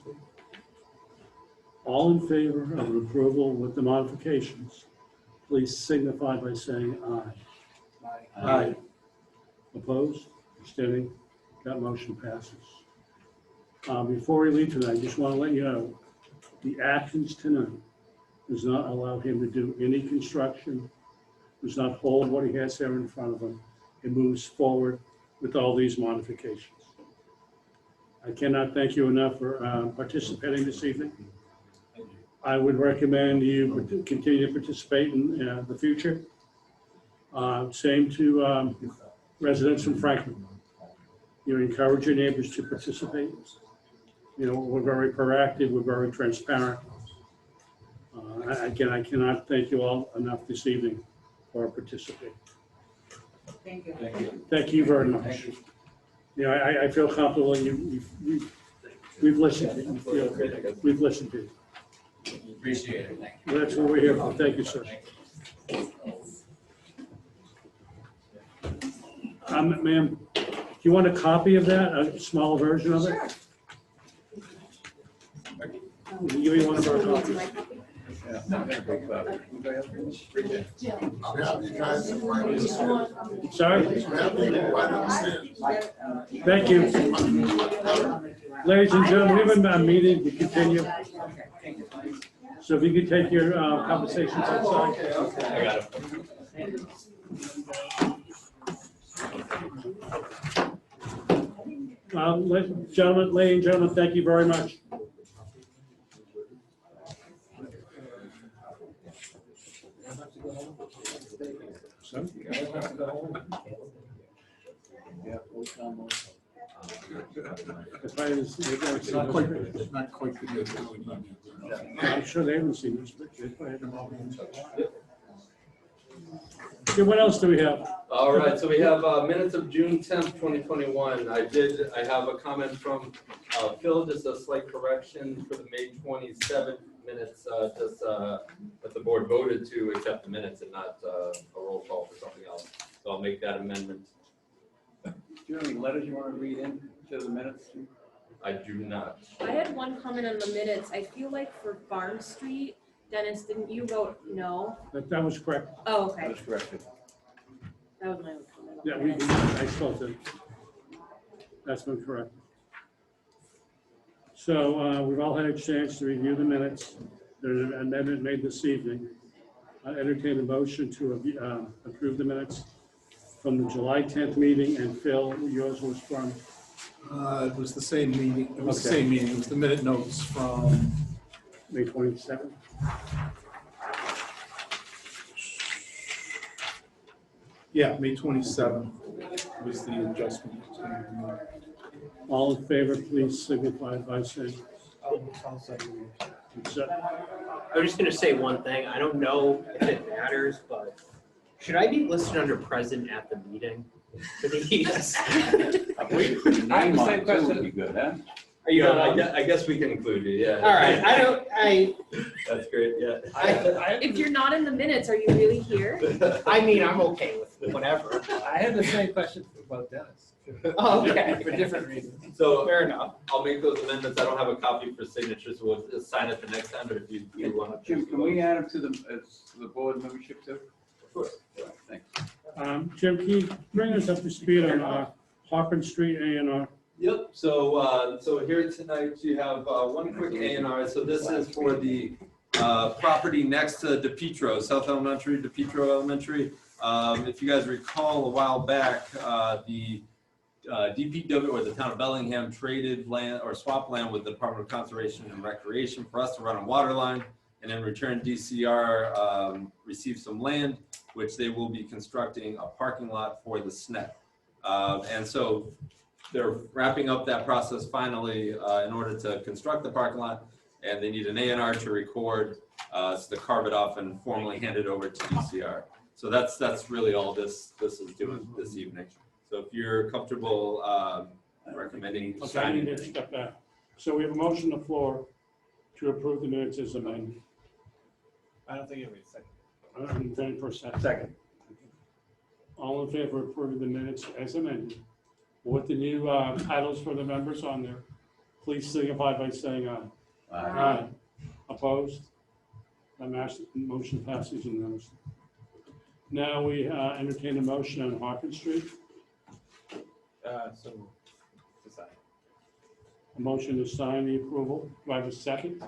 All in favor of approval with the modifications, please signify by saying aye. Aye. Opposed, abstaining, that motion passes. Before we leave tonight, I just want to let you know, the actions tonight does not allow him to do any construction, does not hold what he has there in front of him. It moves forward with all these modifications. I cannot thank you enough for participating this evening. I would recommend you continue to participate in the future. Same to residents from Franklin. You encourage your neighbors to participate. You know, we're very proactive, we're very transparent. Again, I cannot thank you all enough this evening for participating. Thank you. Thank you. Thank you very much. Thank you. You know, I feel comfortable, we've listened to you. We've listened to you. Appreciate it, thank you. That's what we're here for. Thank you, sir. Ma'am, do you want a copy of that, a small version of it? Sure. Give me one of our copies. Sorry? Thank you. Ladies and gentlemen, we have a meeting to continue. So if you could take your conversations outside. I got it. Ladies and gentlemen, thank you very much. It's not quite the good. I'm sure they haven't seen this, but they probably haven't. Okay, what else do we have? All right, so we have minutes of June 10th, 2021. I have a comment from Phil, just a slight correction for the May 27th minutes, that the board voted to accept the minutes and not a roll call for something else. So I'll make that amendment. Do you have any letters you want to read in to the minutes? I do not. I had one comment on the minutes. I feel like for Farm Street, Dennis, didn't you vote no? That was correct. Oh, okay. That was corrected. That was my own comment. Yeah, I spoke to. That's been correct. So we've all had a chance to review the minutes. There's an amendment made this evening. I entertain a motion to approve the minutes from the July 10th meeting, and Phil, yours was from? It was the same meeting, it was the Okay. same meeting, it was the minute notes from, May 27th. yeah, May 27th was the adjustment. All in favor, please signify by saying. I was just gonna say one thing. I don't know if it matters, but should I be listed under present at the meeting for these? I have the same question. Would be good, huh? Are you? I guess we can include you, yeah. All right. That's great, yeah. If you're not in the minutes, are you really here? I mean, I'm okay with whatever. I had the same question about Dennis. Oh, okay. For different reasons. So Fair enough. I'll make those amendments. I don't have a copy for signatures, so we'll just sign it the next time, but if you do want to. Jim, can we add them to the board membership too? Of course. Thanks. Jim, can you bring us up to speed on Hawken Street A&R? Yep, so here tonight you have one quick A&R. So this is for the property next to DePietro, South Elementary, DePietro Elementary. If you guys recall a while back, the DPW, or the town of Bellingham, traded land or swapped land with the Department of Conservation and Recreation for us to run a water line, and in return DCR received some land, which they will be constructing a parking lot for the SNET. And so they're wrapping up that process finally in order to construct the parking lot, and they need an A&R to record, so to carve it off and formally hand it over to DCR. So that's really all this is doing this evening. So if you're comfortable recommending Okay, I need to step back. So we have a motion on the floor to approve the minutes as amended. I don't think it was second. I'm going for a second. Second. All in favor of approving the minutes as amended, with the new titles for the members on there, please signify by saying aye. Aye. Opposed? Motion passes unanimously. Now we entertain a motion on Hawkins Street. So, decide. A motion to sign the approval. Do I have a second?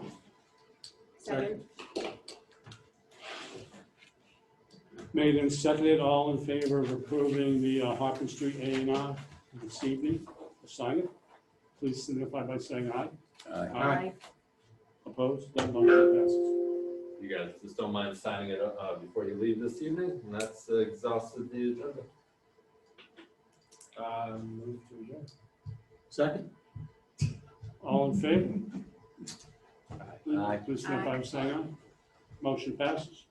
Second. Made and seconded, all in favor of approving the Hawkins Street A&R this evening, sign it. Please signify by saying aye. Aye. Opposed? That motion passes. You guys just don't mind signing it before you leave this evening, and that's exhausted the agenda. Move to adjourn. Second. All in favor? Aye. Please signify by saying aye. Motion passes.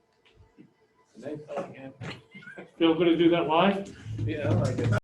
Nice, again. Feel good to do that live? Yeah, I like it.